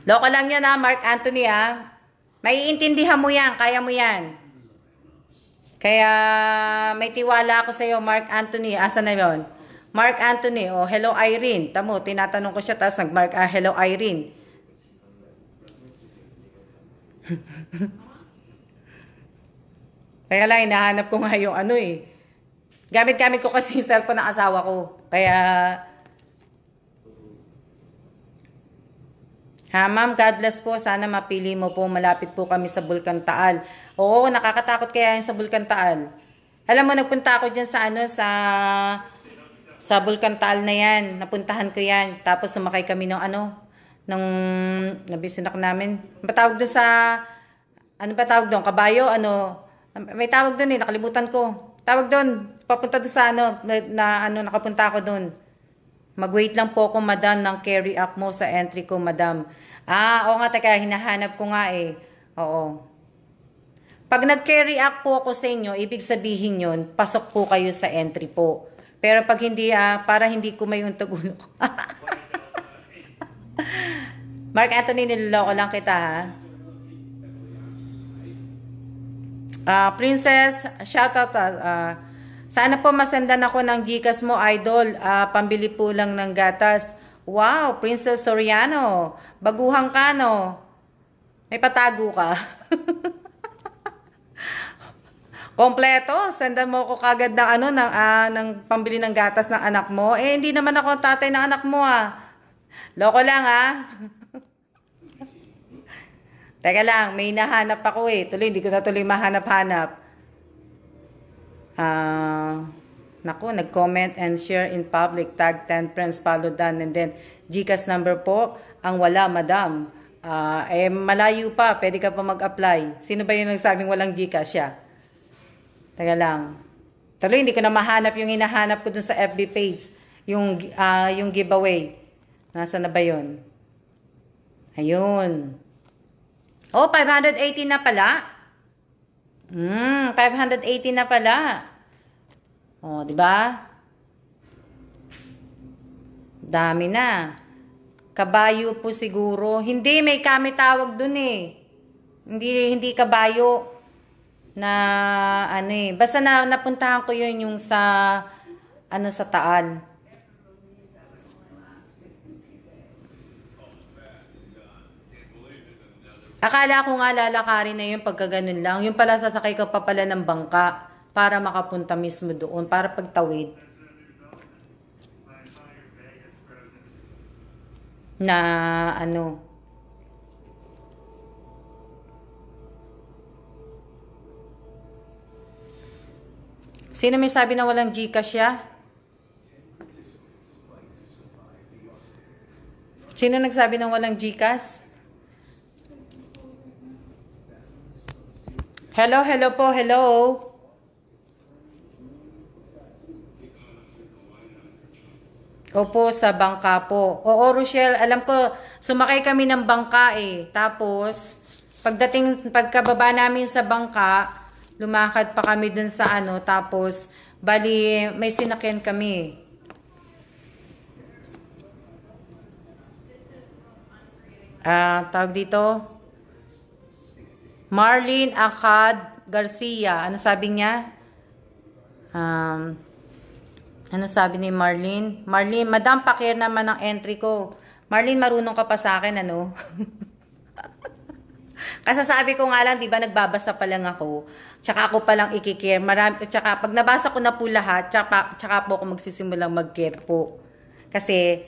Loko lang yan Mark Anthony ha. Maiintindihan mo yan, kaya mo yan. Kaya, may tiwala ako sa iyo, Mark Anthony. Asa na yon? Mark Anthony, hello Irene. Tamo, tinatanong ko siya, tapos nag-mark, hello Irene. Kaya lang, hinahanap ko nga yung Gamit-gamit ko kasi yung cellphone ng asawa ko. Kaya, ma'am, God bless po. Sana mapili mo po. Malapit po kami sa Bulkan Taal. Oo, nakakatakot kaya yun sa Bulkan Taal. Alam mo, nagpunta ako dyan sa Bulkan Taal na yan. Napuntahan ko yan. Tapos sumakay kami ng nabisinak namin. Matawag doon ano ba tawag doon? Kabayo? May tawag doon nakalimutan ko. Tawag doon, papunta doon sa nakapunta ako doon. Mag-wait lang po ako, madam, ng carry up mo sa entry ko, madam. Oo nga, teka, hinahanap ko nga Oo. Pag nag-carry up po ako sa inyo, ibig sabihin yun, pasok po kayo sa entry po. Pero pag hindi, para hindi ko may untog ulo ko. Mark Anthony, niloloko lang kita Princess, shout out sana po masendan ako ng GCash mo, idol. Pambili po lang ng gatas. Wow, Princess Soriano, baguhan ka no. May patago ka. Kompleto, sendan mo ko kagad ng ng pambili ng gatas ng anak mo. Hindi naman ako tatay ng anak mo Loko lang Teka lang, may nahanap ako Tuloy, hindi ko na tuloy mahanap-hanap. Naku, nag-comment and share in public. Tag 10 friends, follow done. And then, GCash number po, ang wala, madam. Malayo pa, pwede ka pa mag-apply. Sino ba yung nagsabing walang GCash siya? Teka lang. Tuloy, hindi ko na mahanap yung hinahanap ko dun sa FB page. Yung giveaway. Nasaan na ba yun? Ayun. 580 na pala. 580 na pala. Di ba? Dami na. Kabayo po siguro. Hindi, may kami tawag dun Hindi kabayo. Na basta napuntahan ko yun yung sa Taal. Akala ko nga lalakarin na yun pagka ganun lang. Yung pala sasakay ka pa pala ng bangka para makapunta mismo doon. Para pagtawid. Na Sino may sabi na walang GCash siya? Sino nagsabi na walang GCash? Hello po, hello. Opo, sa bangka po. Oo, Rochelle, alam ko, sumakay kami ng bangka eh. Tapos, pagkababa namin sa bangka, lumakad pa kami dun sa ano, tapos, bali, may sinakyan kami. Tawag dito, Marlene Acad Garcia. Ano sabi niya? Um, Ano sabi ni Marlene? Marlene, Madam, pakir naman ang entry ko. Marlene, marunong ka pa sa akin, ano? Kasi sabi ko nga lang, di ba, nagbabasa pa lang ako. Tsaka ako pa lang ikikare. Tsaka pag nabasa ko na po lahat, tsaka po ako magsisimulang mag-care po. Kasi,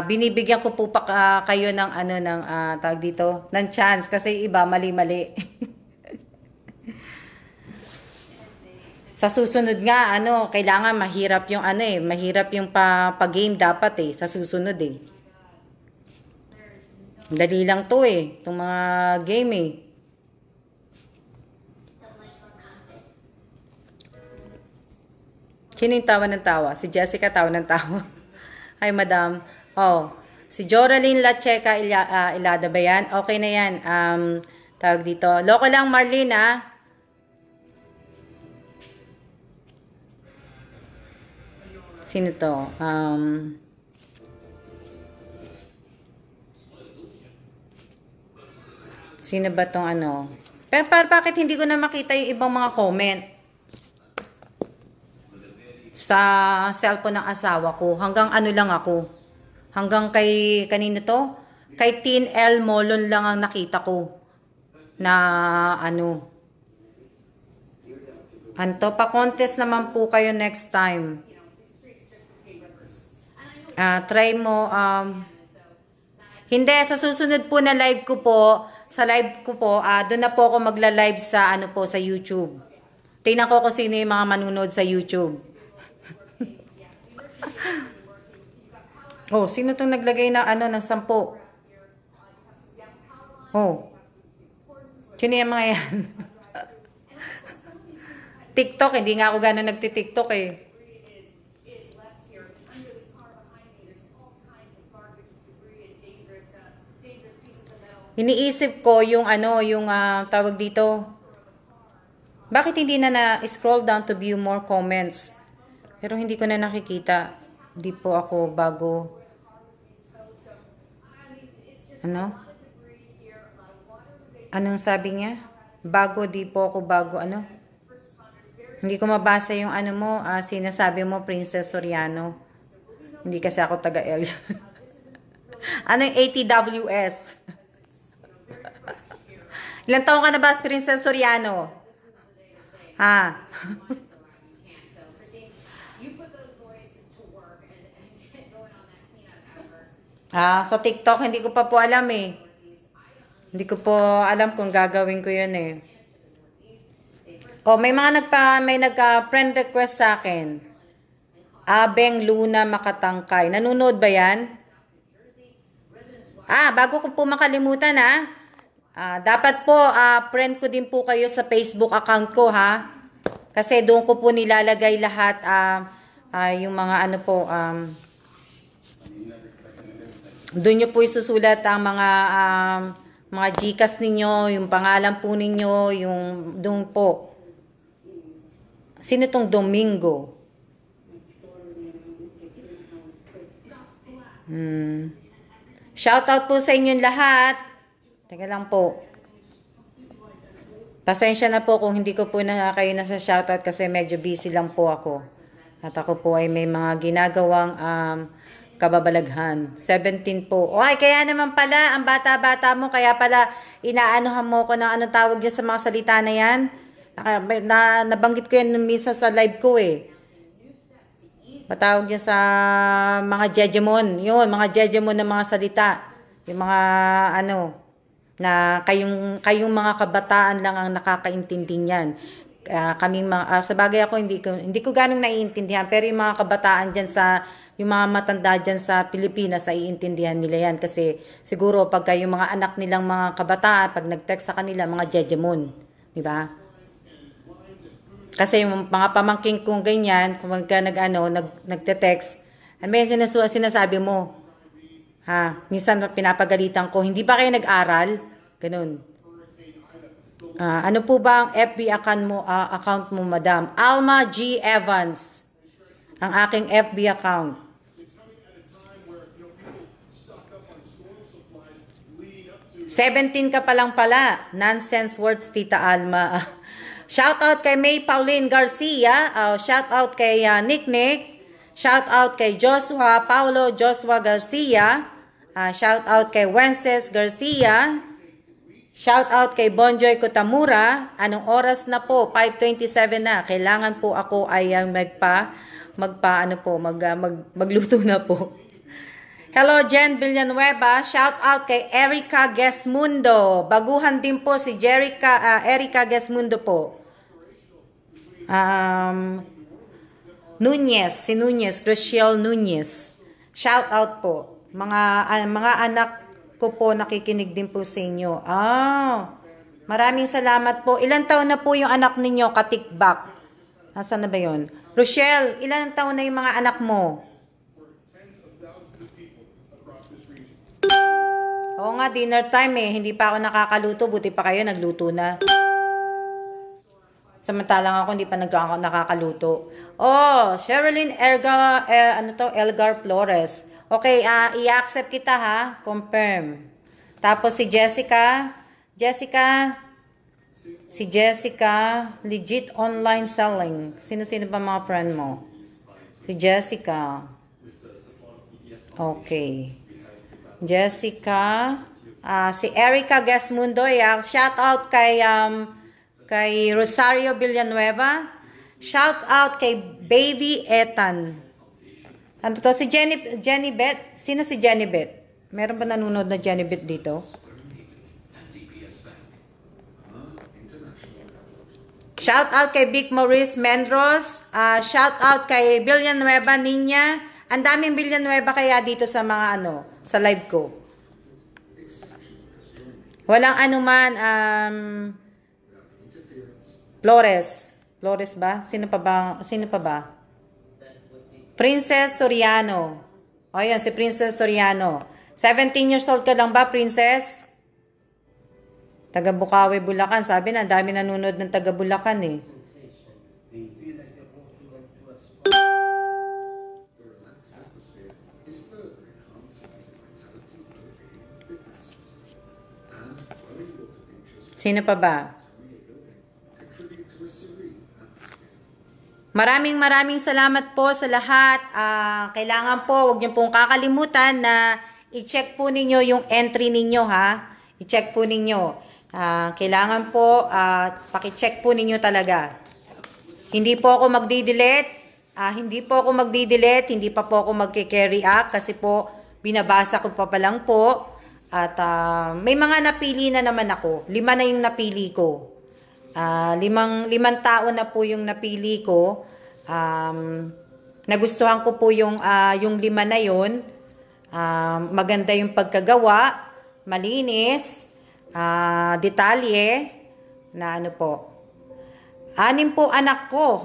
binibigyan ko po pa kayo ng, ano, ng, tawag dito, ng chance. Kasi iba, mali-mali. Sa susunod nga, ano, kailangan mahirap yung ano eh, mahirap yung pag-game dapat eh, sa susunod eh. Dali lang to eh, itong mga game eh. Sino yung tawa ng tawa? Si Jessica tawa ng tawa. Hi, madam. Oh, si Joraline Lacheca Ilada ba yan? Okay na yan. Tawag dito. Loko lang, Marlene ah. Sino to? Sino ba tong ano? Pero bakit hindi ko na makita yung ibang mga comment? Sa cellphone ng asawa ko. Hanggang ano lang ako. Hanggang kay, kanino to? Kay Tin L. Molon lang ang nakita ko. Na ano. Anto, pa-contest naman po kayo next time. Try mo, hindi, sa susunod po na live ko po, sa live ko po, doon na po ako magla-live sa, ano po, sa YouTube. Tingnan ko kung sino yung mga manunood sa YouTube. Oh, sino tong naglagay na, ano, ng 10? Oh. Sino yung mga yan? TikTok, hindi nga ako gano'n nagti-TikTok eh. Iniisip ko yung ano, yung tawag dito. Bakit hindi na na-scroll down to view more comments? Pero hindi ko na nakikita. Hindi po ako bago. Ano? Anong sabi niya? Bago, di po ako bago. Ano? Hindi ko mabasa yung ano mo, sinasabi mo, Princess Soriano. Hindi kasi ako taga-L. Ano yung ATWS? Ilang taon ka na ba, Princess Soriano? Ha? Sa TikTok, hindi ko pa po alam eh. Hindi ko po alam kung gagawin ko yun eh. Oh, may nagka-friend request sa akin. Abeng Luna Makatangkay. Nanonood ba yan? Bago ko po makalimutan dapat po, friend ko din po kayo sa Facebook account ko ha. Kasi doon ko po nilalagay lahat yung mga ano po, doon nyo po isusulat ang mga Gcash ninyo, yung pangalan po ninyo, yung doon po. Sino tong Domingo? Shoutout po sa inyong lahat. Teka lang po. Pasensya na po kung hindi ko po na kayo nasa shoutout kasi medyo busy lang po ako. At ako po ay may mga ginagawang kababalaghan. 17 po. Okay, kaya naman pala, ang bata-bata mo, kaya pala inaanuhan mo ko ng anong tawag niya sa mga salita na yan. Nabanggit ko yan minsan sa live ko eh. Patawag niya sa mga jejemon. Yun, mga jejemon na mga salita. Yung mga ano, na kayong mga kabataan lang ang nakakaintindi niyan. Kaming mga, sa bagay ako, hindi ko ganong naiintindihan. Pero yung mga kabataan dyan yung mga matanda dyan sa Pilipinas, naiintindihan nila yan. Kasi siguro pagka yung mga anak nilang mga kabataan, pag nag-text sa kanila, mga jejemon. Diba? Kasi yung mga pamangking kong ganyan, kung nagte-text, Ano ba yung sinasabi mo? Ha? Minsan pinapagalitan ko, hindi ba kayo nag-aral? Ganun. Ano po ba ang FB account mo, madam? Alma G. Evans. Ang aking FB account. 17 ka pa lang pala. Nonsense words, Tita Alma. Shout out kay May Pauline Garcia. Shout out kay Nick Nick. Shout out kay Joshua Paulo Joshua Garcia. Shout out kay Wences Garcia. Shout out kay Bonjoy Kutamura. Anong oras na po? 5:27 na. Kailangan po ako ay magluto na po. Hello, Jen Villanueva. Shout out kay Erica Gesmundo. Baguhan din po si Erica Gesmundo po. Si Nunez, Graciel Nunez. Shout out po. Mga anak ko po nakikinig din po sa inyo. Maraming salamat po. Ilan taon na po yung anak ninyo, katikbak? Nasaan na ba yun? Rochelle, ilan taon na yung mga anak mo? Oo nga, dinner time eh. Hindi pa ako nakakaluto. Buti pa kayo, nagluto na. Samantalang ako, hindi pa nakakaluto. Sherilyn Elgar Flores. Okay, i-accept kita ha. Confirm. Tapos si Jessica. Si Jessica, legit online selling. Sino-sino ba mga friend mo? Si Jessica. Okay. Jessica, si Erica Gesmundo, shout out kay Rosario Villanueva, shout out kay Baby Ethan. Ano to? Si Jenny Beth? Sino si Jenny Beth? Meron ba nanonood na Jenny Beth dito? Shout out kay Vic Maurice Mendros, shout out kay Villanueva Niña. Ang daming Villanueva kaya dito sa mga sa live ko. Walang anuman, Flores ba? Sino pa ba? Princess Soriano. Yan, si Princess Soriano. 17 years old ka lang ba, Princess? Taga Bukawi, Bulacan. Sabi na, ang dami nanonood ng taga Bulacan eh. Sino pa ba? Maraming salamat po sa lahat. Kailangan po, huwag niyo pong kakalimutan na i-check po ninyo yung entry ninyo ha. I-check po ninyo. Kailangan po, paki-check po ninyo talaga. Hindi po ako magdi-delete. Hindi pa po ako magki-carry up kasi po binabasa ko pa lang po. At may mga napili na naman ako. 5 na yung napili ko. 5 tao na po yung napili ko. Nagustuhan ko po yung 5 na yun. Maganda yung pagkagawa. Malinis. Detalye. Na ano po. 6 po anak ko.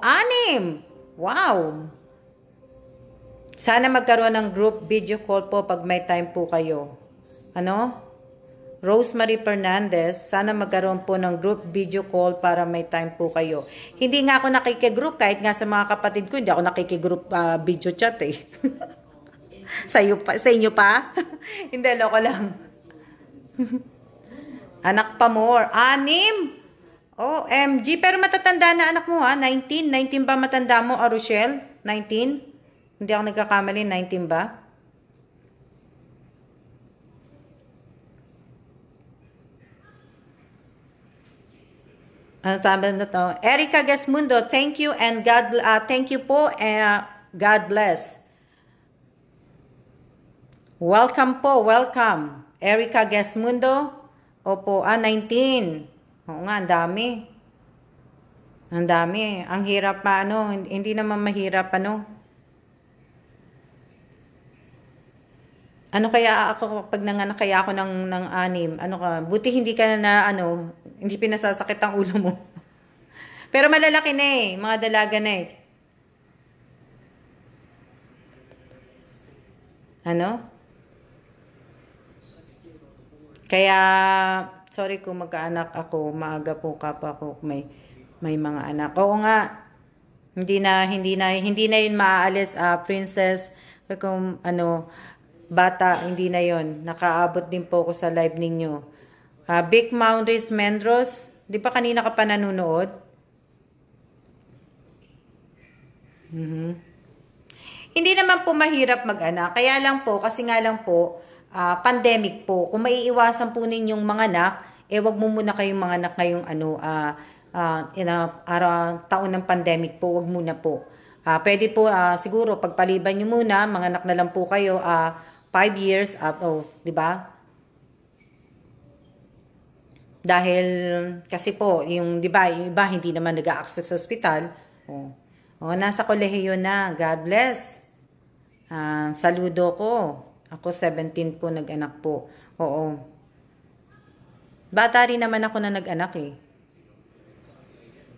6! Wow! Sana magkaroon ng group video call po pag may time po kayo. Rosemary Fernandez, sana magkaroon po ng group video call para may time po kayo. Hindi nga ako nakikigroup, kahit nga sa mga kapatid ko, hindi ako nakikigroup video chat eh. sa inyo pa? Hindi, loko lang. Anak pa more. 6? OMG, pero matatanda na anak mo ha? 19 ba matanda mo, Rochelle? 19? Hindi ako nagkakamali, 19 ba? Ano tama na to? Erica Gesmundo, thank you and thank you po and God bless. Welcome po, welcome. Erica Gesmundo. Opo, 19. Oo nga, ang dami. Ang dami. Ang hirap pa, hindi naman mahirap, Ano kaya ako, pag nanganak kaya ako ng 6? Buti hindi ka hindi pinasasakit ang ulo mo. Pero malalaki na mga dalaga na Ano? Kaya, sorry kung magkaanak ako, maaga po kapwa ko may mga anak. Oo nga, hindi na yun maaalis, princess, kung ano, bata, hindi na yun. Nakaabot din po ako sa live ninyo. Big Maurice Mendros, di ba kanina ka pa nanonood? Hindi naman po mahirap mag-anak. Kaya lang po, kasi nga lang po, pandemic po. Kung maiiwasan po ninyong mga anak, wag mo muna kayong mga anak ngayong taon ng pandemic po, wag muna po. Pwede po, siguro, pagpaliban nyo muna, mga anak na lang po kayo, 5 years, di ba? Dahil, kasi po, di ba, yung iba, hindi naman nag-a-accept sa ospital. Nasa kolehiyo na. God bless. Saludo ko. Ako 17 po nag-anak po. Oo. Bata rin naman ako na nag-anak eh.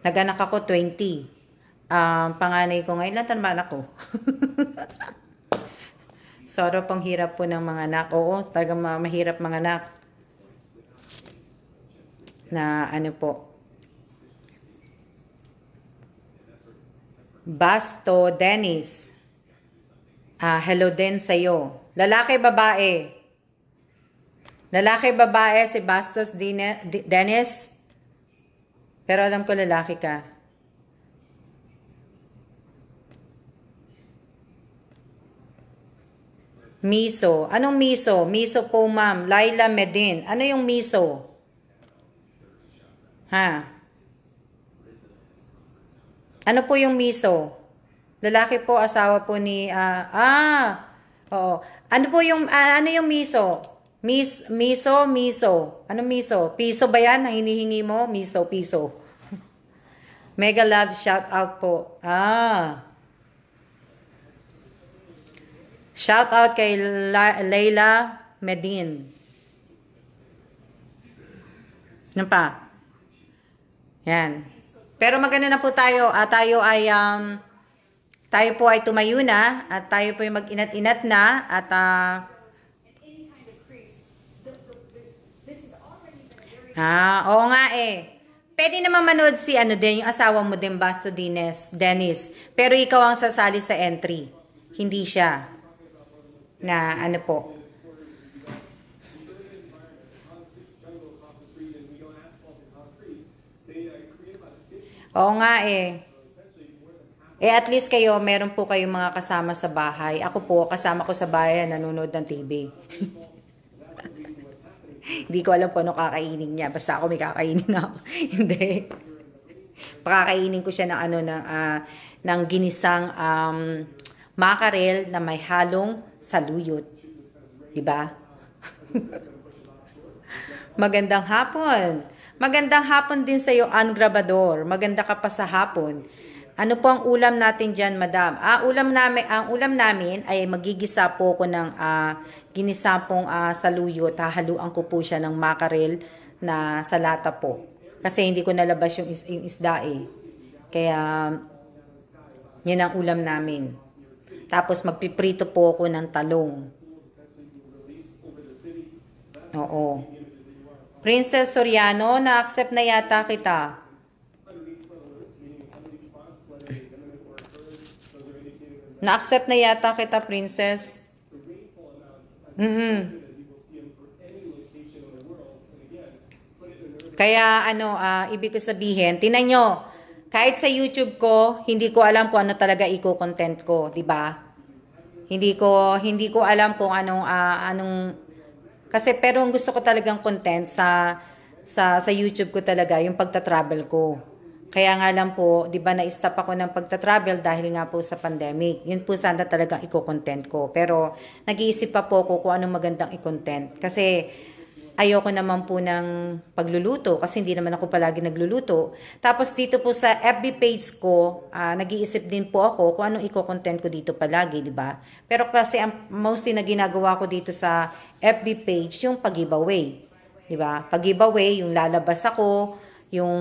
Nag-anak ako 20. Panganay ko ngayon, ilan taon ba anak ko? Sorry pang hirap po ng mga anak. Oo, talagang mahirap mga anak. Na ano po. Basto Dennis. Hello din sa'yo. Lalaki, babae? Lalaki, babae si Bastos Dennis? Pero alam ko lalaki ka. Miso. Anong miso? Miso po, ma'am. Laila Medin. Ano yung miso? Ano po yung miso? Lalaki po, asawa po ni, oo. Ano po yung, ano yung miso? Miso. Ano miso? Piso ba yan ang hinihingi mo? Miso, piso. Mega love, shout out po. Shout out kay Layla Medin. Ano pa? Yan. Pero maganda na po tayo. Tayo po ay tumayo na at tayo po ay mag-inat-inat na at oo nga eh. Pwede naman manood si din, yung asawa mo din, Basto Dennis. Pero ikaw ang sasali sa entry. Hindi siya. Na ano po. Oo nga eh. At least kayo, meron po kayong mga kasama sa bahay. Ako po, kasama ko sa bahay, nanonood ng TV. Hindi ko alam po ano kakainin niya. Basta ako may kakainin ako. Hindi. Pakakainin ko siya ng ng ginisang mackerel na may halong saluyot. Diba? Magandang hapon. Magandang hapon din sa iyo, Ann Grabador. Maganda ka pa sa hapon. Ano po ang ulam natin dyan, madam? Ang ulam namin ay magigisa po ko ng ginisapong saluyot. Hahaluan ko po siya ng mackerel na sa lata po. Kasi hindi ko nalabas yung isda eh. Kaya, yun ang ulam namin. Tapos magpiprito po ako ng talong. Oo. Princess Soriano, na-accept na yata kita. Na-accept na yata kita, princess. Kaya ibig ko sabihin, tinan nyo, kahit sa YouTube ko, hindi ko alam kung ano talaga i-content ko, 'di ba? Hindi ko alam kung anong kasi pero ang gusto ko talagang content sa YouTube ko talaga yung pagta-travel ko. Kaya nga lang po, 'di ba, na-stop ako ng pagta-travel dahil nga po sa pandemic. Yun po sana talagang i-content ko. Pero nag-iisip pa po ako kung anong magandang i-content. Kasi ayoko naman po ng pagluluto kasi hindi naman ako palagi nagluluto. Tapos dito po sa FB page ko, nag-iisip din po ako kung anong i-content ko dito palagi, 'di ba? Pero kasi mostly na ginagawa ko dito sa FB page yung pag-giveaway. 'Di ba? Pag-giveaway, yung lalabas ako, yung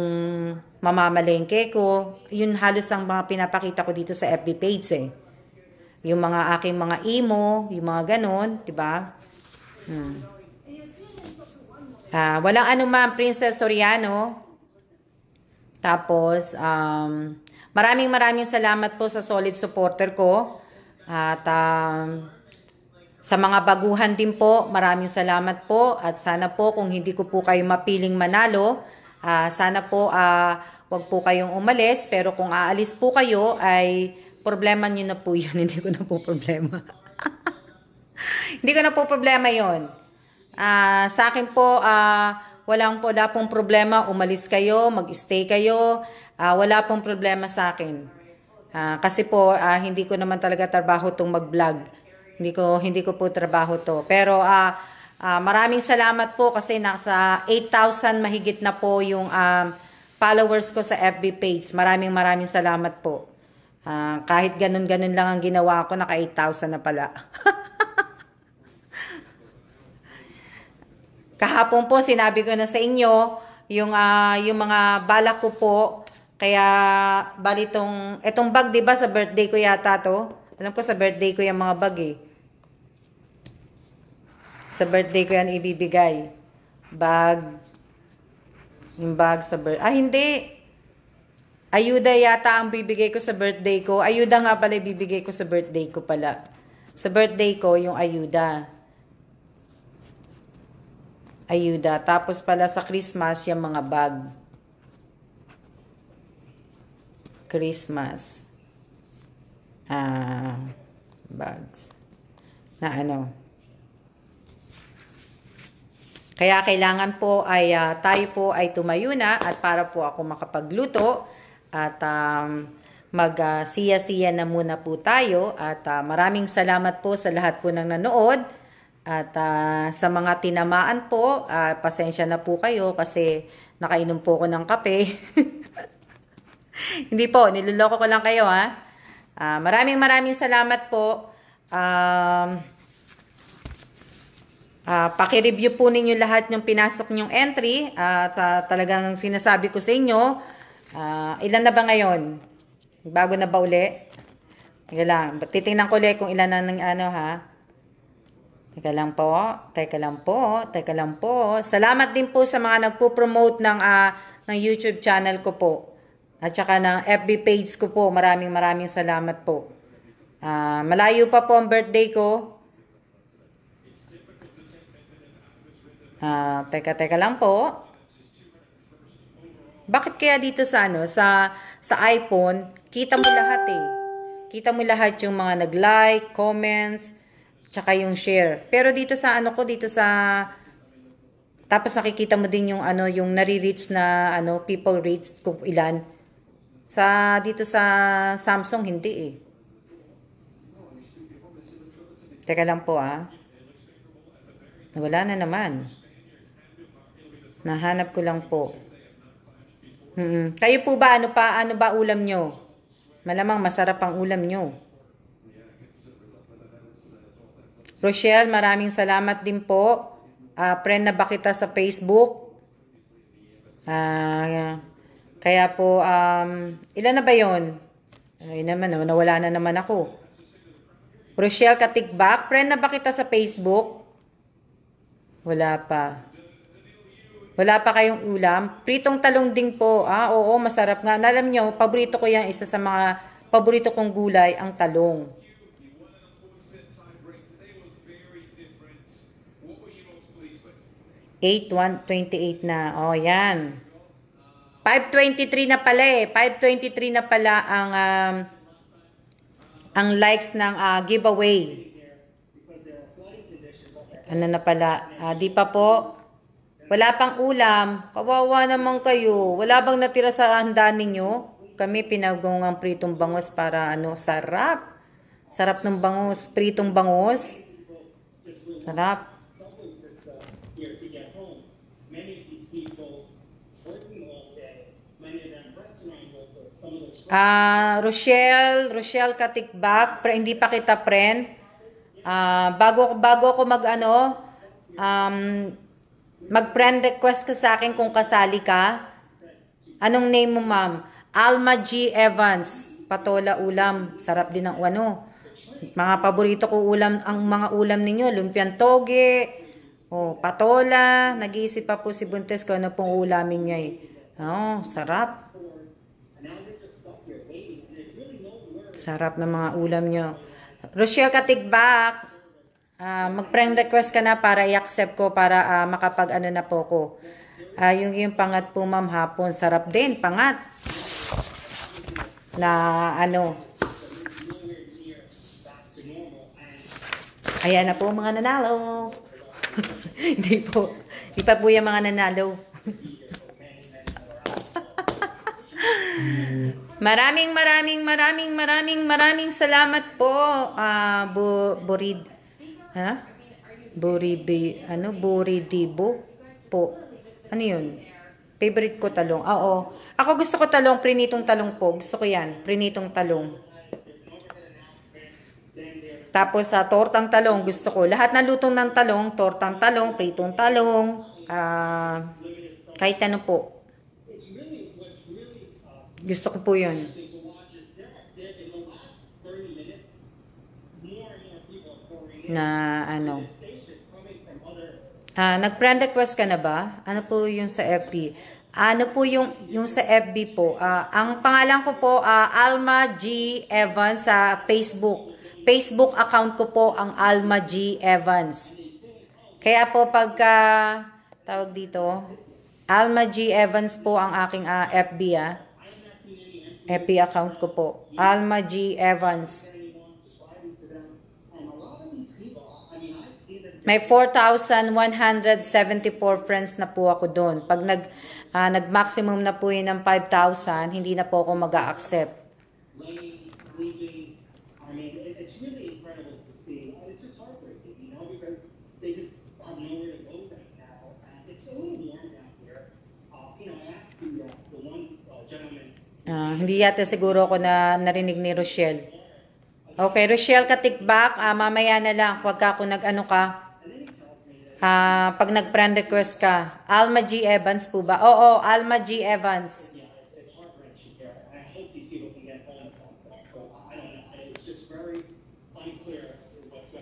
mamamalengke ko, yun halos ang mga pinapakita ko dito sa FB page eh. yung mga aking mga imo, yung mga ganon, di ba? Walang anuman, Princess Soriano. Tapos, maraming salamat po sa solid supporter ko. At sa mga baguhan din po, maraming salamat po. At sana po kung hindi ko po kayo mapiling manalo, sana po wag po kayong umalis. Pero kung aalis po kayo, ay problema nyo na po yun. Hindi ko na po problema. Hindi ko na po problema yun. Sa akin po, wala pong problema. Umalis kayo, mag-stay kayo. Wala pong problema sa akin. Kasi po, hindi ko naman talaga trabaho tong mag-vlog. Hindi ko po trabaho to. Pero maraming salamat po kasi nasa 8,000 mahigit na po yung followers ko sa FB page. Maraming salamat po. Kahit ganun-ganun lang ang ginawa ko, naka 8,000 na pala. Kahapon po, sinabi ko na sa inyo, yung mga balak ko po, kaya bali etong bag, diba, sa birthday ko yata to? Alam ko sa birthday ko yung mga bag eh. Sa birthday ko yan ibibigay. Bag. Yung bag sa birthday. Hindi. Ayuda yata ang bibigay ko sa birthday ko. Ayuda nga pala ibibigay ko sa birthday ko pala. Sa birthday ko, yung ayuda. Ayuda. Tapos pala sa Christmas, yung mga bag. Christmas. Bags. Na ano. Kaya kailangan po ay tayo po ay tumayo na at para po ako makapagluto at mag-siya-siya na muna po tayo at maraming salamat po sa lahat po ng nanood. At sa mga tinamaan po, pasensya na po kayo kasi nakainom po ako ng kape. Hindi po, niloloko ko lang kayo ha. Maraming salamat po. Paki-review po ninyo lahat yung pinasok nyong entry. Talagang sinasabi ko sa inyo, ilan na ba ngayon? Bago na ba uli? Teka lang, titingnan ko ulit kung ilan na ng ano ha. Teka lang po. Salamat din po sa mga nagpo-promote ng YouTube channel ko po. At saka ng FB page ko po. Maraming salamat po. Malayo pa po ang birthday ko. Teka lang po. Bakit kaya dito sa iPhone, kita mo lahat eh. Kita mo lahat yung mga nag-like, comments, tsaka yung share. Pero dito sa tapos nakikita mo din yung yung nare-reach na people reach kung ilan. Dito sa Samsung hindi eh. Teka lang po Nawala na naman. Nahanap ko lang po. Kayo po ba ano ba ulam nyo? Malamang masarap ang ulam nyo. Rochelle, maraming salamat din po. Friend na ba kita sa Facebook? Kaya po, ilan na ba yun? Ayun naman, nawala na naman ako. Rochelle Katikbak, friend na ba kita sa Facebook? Wala pa. Wala pa kayong ulam? Pritong talong din po. Oo, masarap nga. Alam nyo, paborito ko yan. Isa sa mga paborito kong gulay, ang talong. 8:128 na. Oh, yan. 523 na pala eh. 523 na pala ang likes ng giveaway. Ano na pala? Di pa po. Wala pang ulam. Kawawa naman kayo. Wala bang natira sa handa ninyo? Kami pinagawang pritong bangos para sarap. Sarap ng bangos. Pritong bangos. Sarap. Rochelle Katikbak, hindi pa kita friend. Bago ako mag-friend request ka sa akin kung kasali ka. Anong name mo, ma'am? Alma G. Evans. Patola ulam. Sarap din ang Mga paborito ko ulam, ang mga ulam ninyo, lumpiang toge, patola. Nag-iisip pa po si Buntes ko ano pong ulamin niya eh. Sarap. Sarap ng mga ulam nyo. Rochelle Katigbak, mag-friend request ka na para i-accept ko para makapag ano na po ko. Yung pangat po ma'am hapon, sarap din, pangat. Na ano. Ayan na po mga nanalo. Hindi po. Hindi pa po yung mga nanalo. Maraming salamat po. Buridibo po. Ano yun? Favorite ko talong. Oo. Ako gusto ko talong, prinitong talong po. Gusto ko yan, prinitong talong. Tapos sa tortang talong, gusto ko. Lahat na lutong ng talong, tortang talong, pritong talong, kahit ano po. Gusto ko po yun. Na ano. Nag-friend request ka na ba? Ano po yung sa FB? Ano po yung sa FB po? Ang pangalan ko po, Alma G. Evans sa Facebook. Facebook account ko po ang Alma G. Evans. Kaya po pagka, tawag dito, Alma G. Evans po ang aking FB FB account ko po. Alma G. Evans. May 4,174 friends na po ako doon. Pag nag-maximum na po yun ng 5,000, hindi na po ako mag-a-accept. Hindi yata siguro ako na narinig ni Rochelle. Okay, Rochelle Katikbak, mamaya na lang pagka ako nag-ano ka. Pag nag-friend request ka. Alma G. Evans po ba? Oo, Alma G. Evans.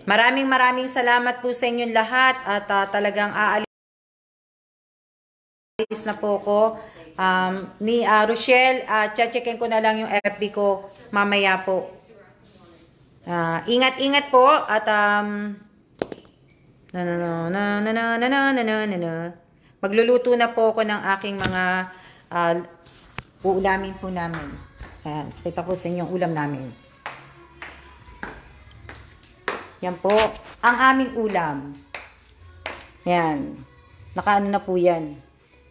Maraming salamat po sa inyong lahat at talagang aalis na po ko. Ni Rochelle, checkin ko na lang yung FB ko mamaya po. Ingat po at magluluto na po ako ng aking mga uulamin po namin. Ayan, kita ko sa inyo yung ulam namin. Yan po, ang aming ulam. Yan, nakaano na po yan.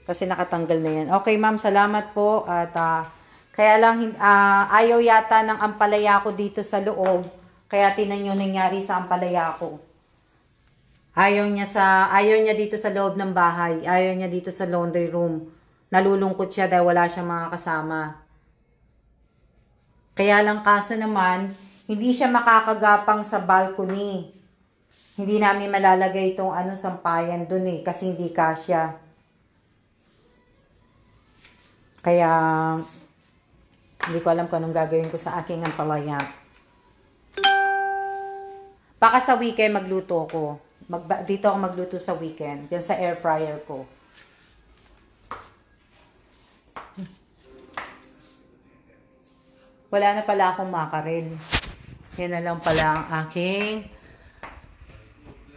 Kasi nakatanggal na yan. Okay ma'am, salamat po. At kaya lang ayaw yata ng ampalaya ko dito sa loob. Kaya tinan nyo nangyari sa ampalaya ko. Ayaw niya dito sa loob ng bahay. Ayaw niya dito sa laundry room. Nalulungkot siya dahil wala siyang mga kasama. Kaya lang kaso naman, hindi siya makakagapang sa balcony. Hindi namin malalagay itong sampayan dun kasi hindi kasya. Kaya hindi ko alam kung anong gagawin ko sa aking ampalaya. Baka sa weekend magluto ako. Dito ako magluto sa weekend. Diyan sa air fryer ko. Wala na pala akong makarel. Yan na lang pala ang aking.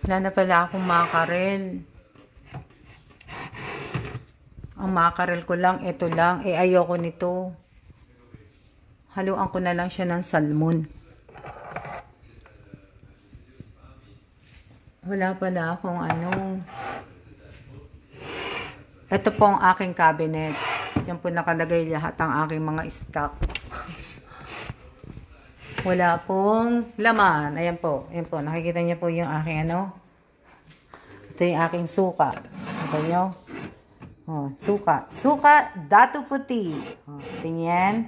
Wala na pala akong makarel. Ang makarel ko lang, ito lang. Ayoko nito. Haluan ko na lang siya ng salmon. Wala pala akong Ito po ang aking cabinet. Diyan po nakalagay lahat ang aking mga stock. Wala pong laman. Ayan po. Ayan po. Nakikita niyo po yung aking Ito yung aking suka. Ito nyo. Suka. Suka Datu Puti. Tingnan.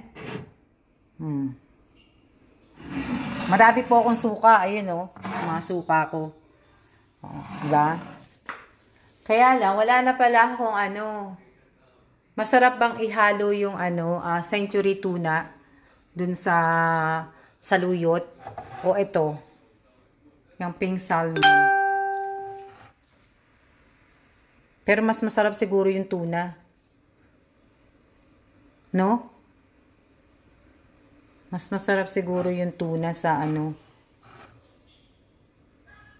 Marami po akong suka. Ayun mga suka ko. Diba? Kaya lang, wala na pala akong Masarap bang ihalo yung century tuna dun sa saluyot. O ito, yung pink salmon. Pero mas masarap siguro yung tuna. No? Mas masarap siguro yung tuna sa ano,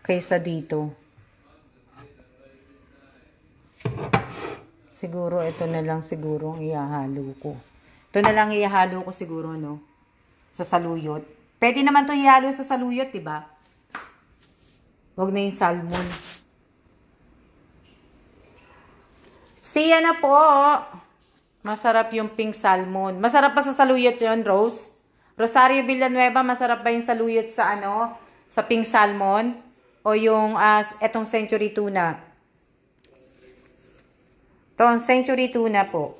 kaysa dito. Siguro ito na lang siguro ang ihahalo ko. Ito na lang ihahalo ko siguro, no? Sa saluyot. Pwede naman to ihalo sa saluyot, diba? Huwag na yung salmon. Siya na po. Masarap yung pink salmon. Masarap pa sa saluyot yun, Rose? Rosario Villanueva, masarap ba yung saluyot sa ano? Sa pink salmon? O yung etong century tuna? Ito ang century tuna po.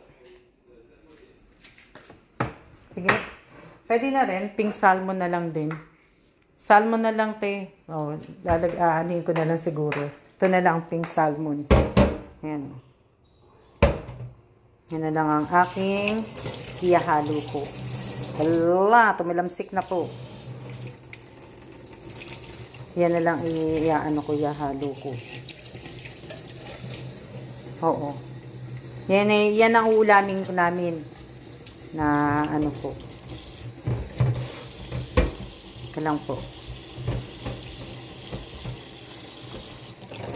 Sige. Pwede na rin. Pink salmon na lang din. Salmon na lang, te. O, aanihin ko na lang siguro. Ito na lang ang pink salmon. Ayan. Yan na lang ang aking ihahalo ko. Hala, tumilamsik na po. Yan na lang ihahalo ko. Oo. Yan ang ulamin ko namin na ano po. Ito lang po.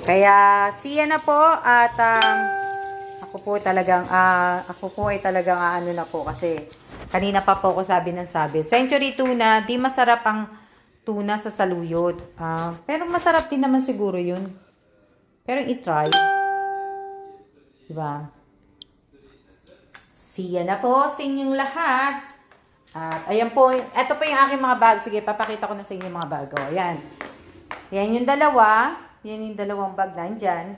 Kaya siya na po at ako po ay talagang ano na po kasi kanina pa po ako sabi ng sabi. Century tuna, di masarap ang tuna sa saluyot. Pero masarap din naman siguro yun. Pero i-try. Diba? Siya na po sa inyong lahat. At ayan po, ito po yung aking mga bag. Sige, papakita ko na sa inyo mga bag. O, ayan. Yan yung dalawa. Yan yung dalawang bag nandyan.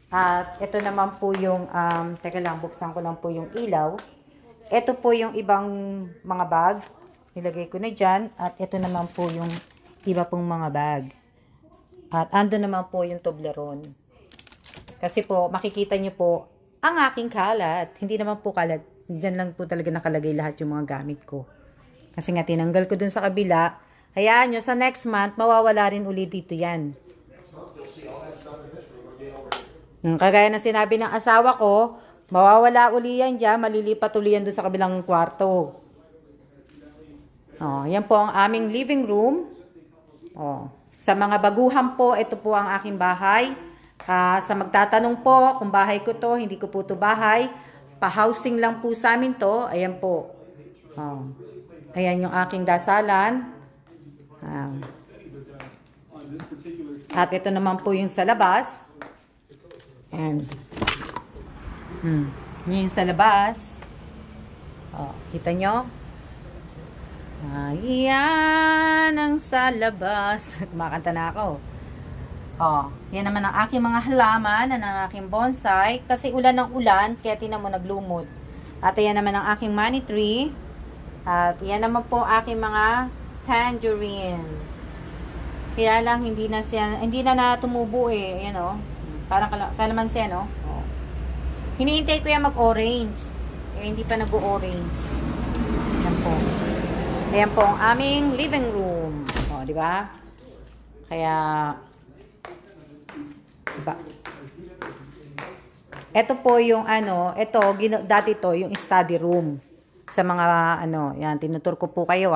At ito naman po yung, teka lang, buksan ko lang po yung ilaw. Ito po yung ibang mga bag. Nilagay ko na dyan. At ito naman po yung iba pong mga bag. At ando naman po yung Toblerone. Kasi po, makikita nyo po ang aking kalat. Hindi naman po kalat. Diyan lang po talaga nakalagay lahat yung mga gamit ko. Kasi nga, tinanggal ko dun sa kabila. Hayaan nyo, sa next month, mawawala rin ulit dito yan. Kagaya na sinabi ng asawa ko, mawawala uli yan dyan, malilipat uli yan dun sa kabilang kwarto. Yan po ang aming living room. Sa mga baguhan po, ito po ang aking bahay. Sa magtatanong po, kung bahay ko to, hindi ko po to bahay. Pa-housing lang po sa amin to. Ayan po. Ayan yung aking dasalan. At ito naman po yung sa labas. Ayan. Yan yung sa labas. Kita nyo? Ayan ang sa labas. Kumakanta na ako. Yan naman ang aking mga halaman, ang aking bonsai. Kasi ulan ng ulan, kaya tinan mo naglumot. At yan naman ang aking money tree. At yan naman po aking mga tangerine. Kaya lang hindi na tumubo eh. Ayan o. Parang kalamansi, no? Hinihintay ko yan mag-orange. Hindi pa nag-orange. Ayan po. Ayan po ang aming living room. Di ba? Kaya diba? Ito po yung dati to yung study room. Sa mga yan, tinutur ko po kayo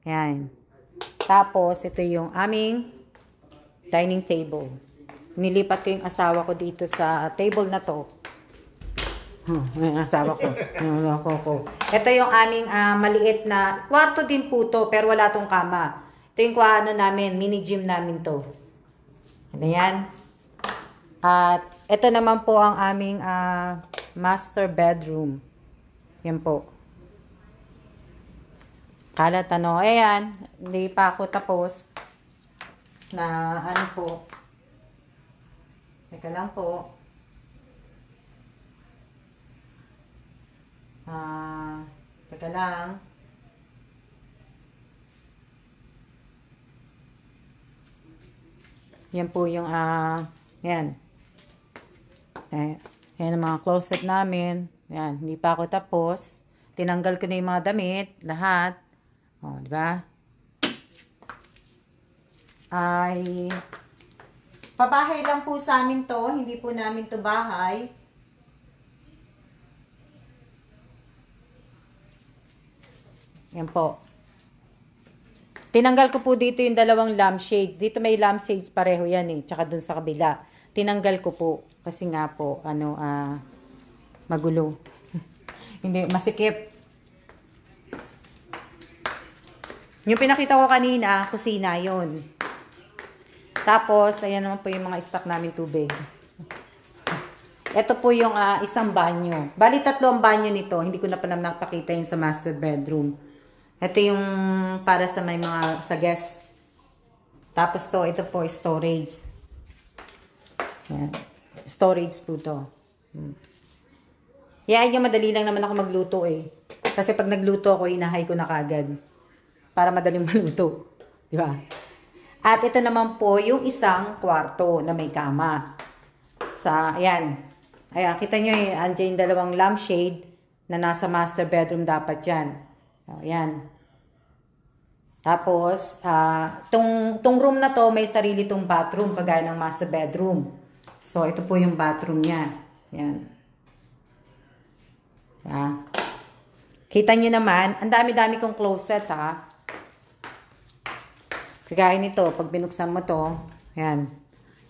Yan. Tapos, ito yung aming dining table. Nilipat ko yung asawa ko dito sa table na to. Yung asawa ko. Ito yung aming maliit na, kwarto din po to, pero wala tong kama. Ito yung namin, mini gym namin to. Ano yan? At ito naman po ang aming master bedroom. Yan po. Kalat ayan, hindi pa ako tapos na po. Teka lang po. Teka lang. Yan po yung, yan. Yan ang mga closet namin. Yan, hindi pa ako tapos. Tinanggal ko na yung mga damit, lahat. O, di ba? Ay, pabahay lang po sa amin to. Hindi po namin to bahay. Yan po. Tinanggal ko po dito yung dalawang lampshades. Dito may lampshades pareho yan eh. Tsaka dun sa kabila. Tinanggal ko po. Kasi nga po, magulo. Hindi, masikip. Yung pinakita ko kanina, kusina yon. Tapos, ayan naman po yung mga stock namin tubig. Ito po yung isang banyo. Bali, 3 ang banyo nito. Hindi ko na pala napakita yung sa master bedroom. Ito yung para sa may mga, sa guest. Tapos ito po, storage. Ayan. Storage po to. Yan yung madali lang naman ako magluto eh. Kasi pag nagluto ako, inahay ko na kagad. Para madaling maluto. Di ba? At ito naman po yung isang kwarto na may kama. Ayan. Ayan, kita nyo eh, andyan yung dalawang lampshade na nasa master bedroom dapat yan. Ayan. Tapos, tong room na to, may sarili tong bathroom, kagaya ng master bedroom. So, ito po yung bathroom niya. Ayan. Kita nyo naman, ang dami-dami kong closet ha. Kagaya nito, pag binuksan mo to, ayan.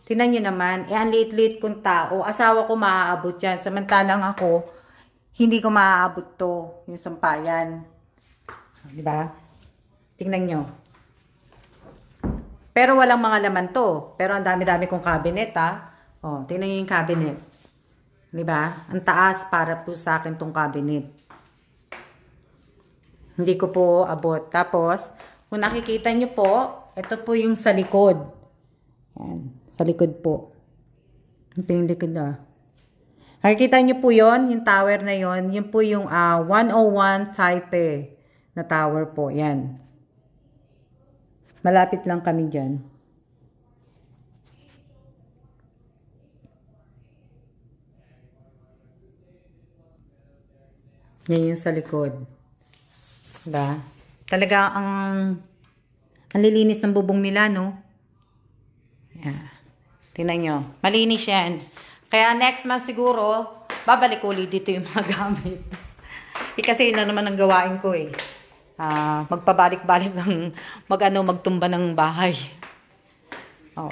Tingnan nyo naman, ang liit-liit kong tao, asawa ko maaabot yan. Samantalang ako, hindi ko maaabot to, yung sampayan. Diba? Tingnan nyo. Pero walang mga laman to. Pero ang dami-dami kong cabinet ha. O, tingnan nyo yung cabinet. Diba? Ang taas para po sa akin tong cabinet. Hindi ko po abot. Tapos, kung nakikita nyo po, ito po yung sa likod. Ayan. Sa likod po. Ito yung likod Nakikita nyo po yon, yung tower na yon. Yun po yung 101 Taipei na tower po. Yan. Malapit lang kami dyan. Yan yung sa likod. Diba? Talaga ang lilinis ng bubong nila, no? Yeah. Tingnan nyo. Malinis yan. Kaya next month siguro, babalik ulit dito yung mga gamit. Kasi yun na naman ang gawain ko eh. Magpabalik-balik ng magtumba ng bahay. Oh.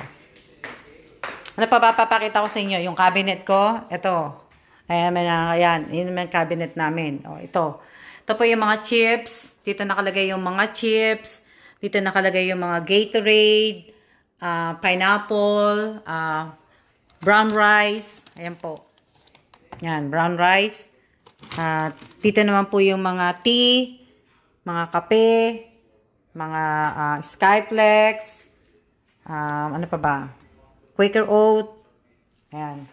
Ano pa papakita ko sa inyo? Yung cabinet ko, ito. Ayan, yun naman cabinet namin. Oh, ito. Ito po yung mga chips. Dito nakalagay yung mga chips. Dito nakalagay yung mga Gatorade, pineapple, brown rice. Ayan po. Yan, brown rice. Dito naman po yung mga tea, mga kape, mga Skyflex, ano pa ba? Quaker Oat. Ayan.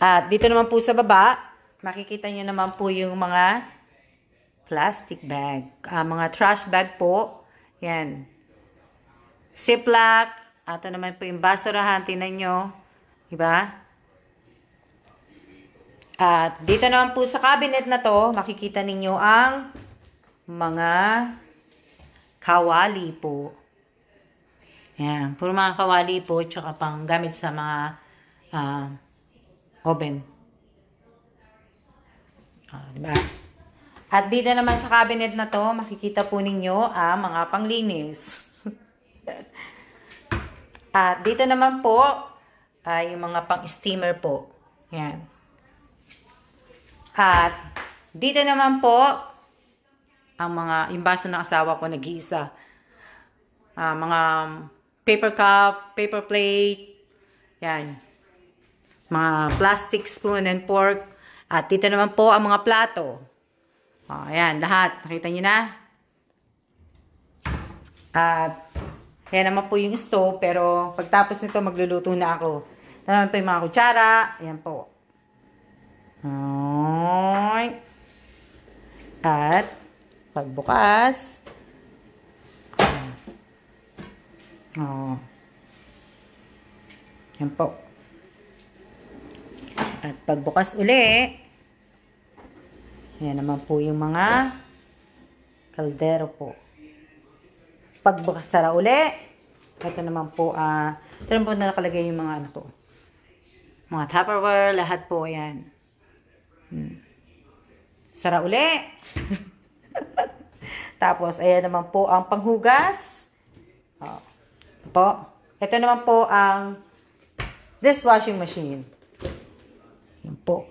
At dito naman po sa baba, makikita nyo naman po yung mga plastic bag. Mga trash bag po. Yan. Ziploc. Ito naman po yung basurahan. Tingnan nyo. Diba? At dito naman po sa cabinet na to, makikita ninyo ang mga kawali po. Yan. Puro mga kawali po. Tsaka pang gamit sa mga oven. Diba? At dito naman sa cabinet na to, makikita po ninyo ang mga panglinis. At dito naman po, ay yung mga pang-steamer po. Yan. At dito naman po, yung baso ng asawa ko nag-iisa. Mga paper cup, paper plate, yan. Mga plastic spoon and fork. At dito naman po ang mga plato. Ayan, lahat. Nakita nyo na? At ayan naman po yung stove. Pero pagtapos nito, magluluto na ako. Ito naman po yung mga kutsara. Ayan po. At pagbukas. Ayan po. At pagbukas uli. Ayan naman po yung mga Kaldero po. Pagbukas sara uli. Ito naman po, ito naman po na nakalagay yung mga ano po. Mga Tupperware, lahat po yan. Sara uli. Tapos, ayan naman po ang panghugas. Po. Ito naman po ang dishwashing machine. Yan po.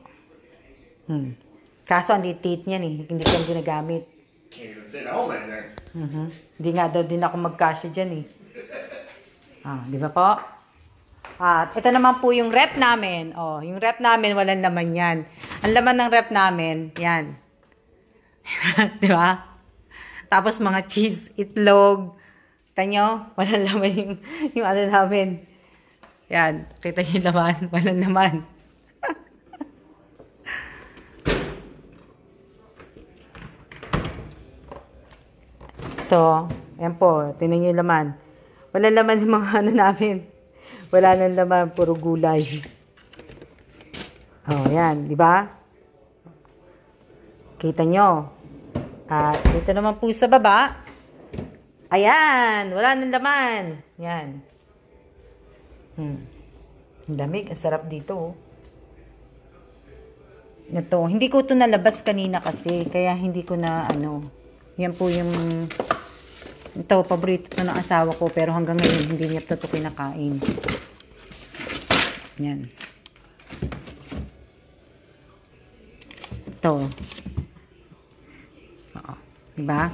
Kaso, ang litit niyan eh. Hindi ko ginagamit. Can't even fit a home in there. Hindi nga daw din ako magkasya dyan eh. Di ba po? At ito naman po yung rep namin. Yung rep namin, walang laman yan. Ang laman ng rep namin, yan. Di ba? Tapos mga cheese, itlog. Tanyo, walang laman yung ano namin. Yan, kita nyo yung laman. Walang laman. Ito, yan po, tingnan nyo yung laman. Wala laman yung mga ano namin. Wala nang laman, puro gulay. Yan, di ba? Kita nyo. At dito naman po sa baba. Ayan, wala nang laman. Yan. Ang lamig, ang sarap dito. Ito, hindi ko ito nalabas kanina kasi, kaya hindi ko na ano. Yan po yung ito, paborito ito ng asawa ko, pero hanggang ngayon hindi niya ito kinakain. Yan. Ito. Diba?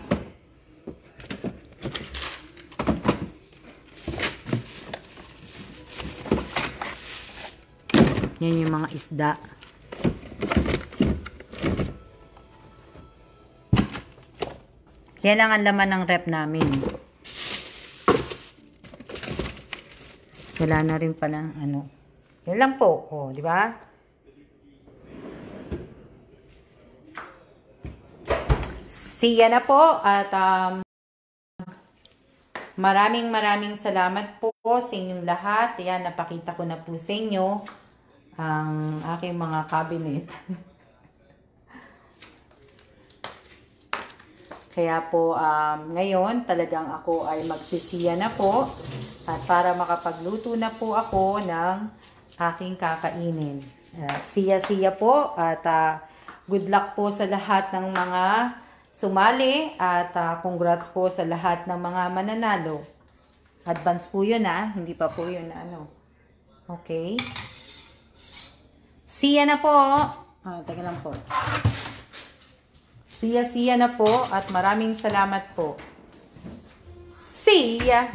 Yan yung mga isda. Yan lang ang laman ng rep namin. Wala na rin pala ano. Yan lang po. Di ba? See ya na po. At maraming salamat po sa inyong lahat. Yan, napakita ko na po sa inyo ang aking mga cabinet. Kaya po, ngayon talagang ako ay magsisiya na po at para makapagluto na po ako ng aking kakainin. Siya po at good luck po sa lahat ng mga sumali at congrats po sa lahat ng mga mananalo. Advance po yun hindi pa po yun ano. Okay. Siya na po. Teka lang po. Siya na po at maraming salamat po. See ya!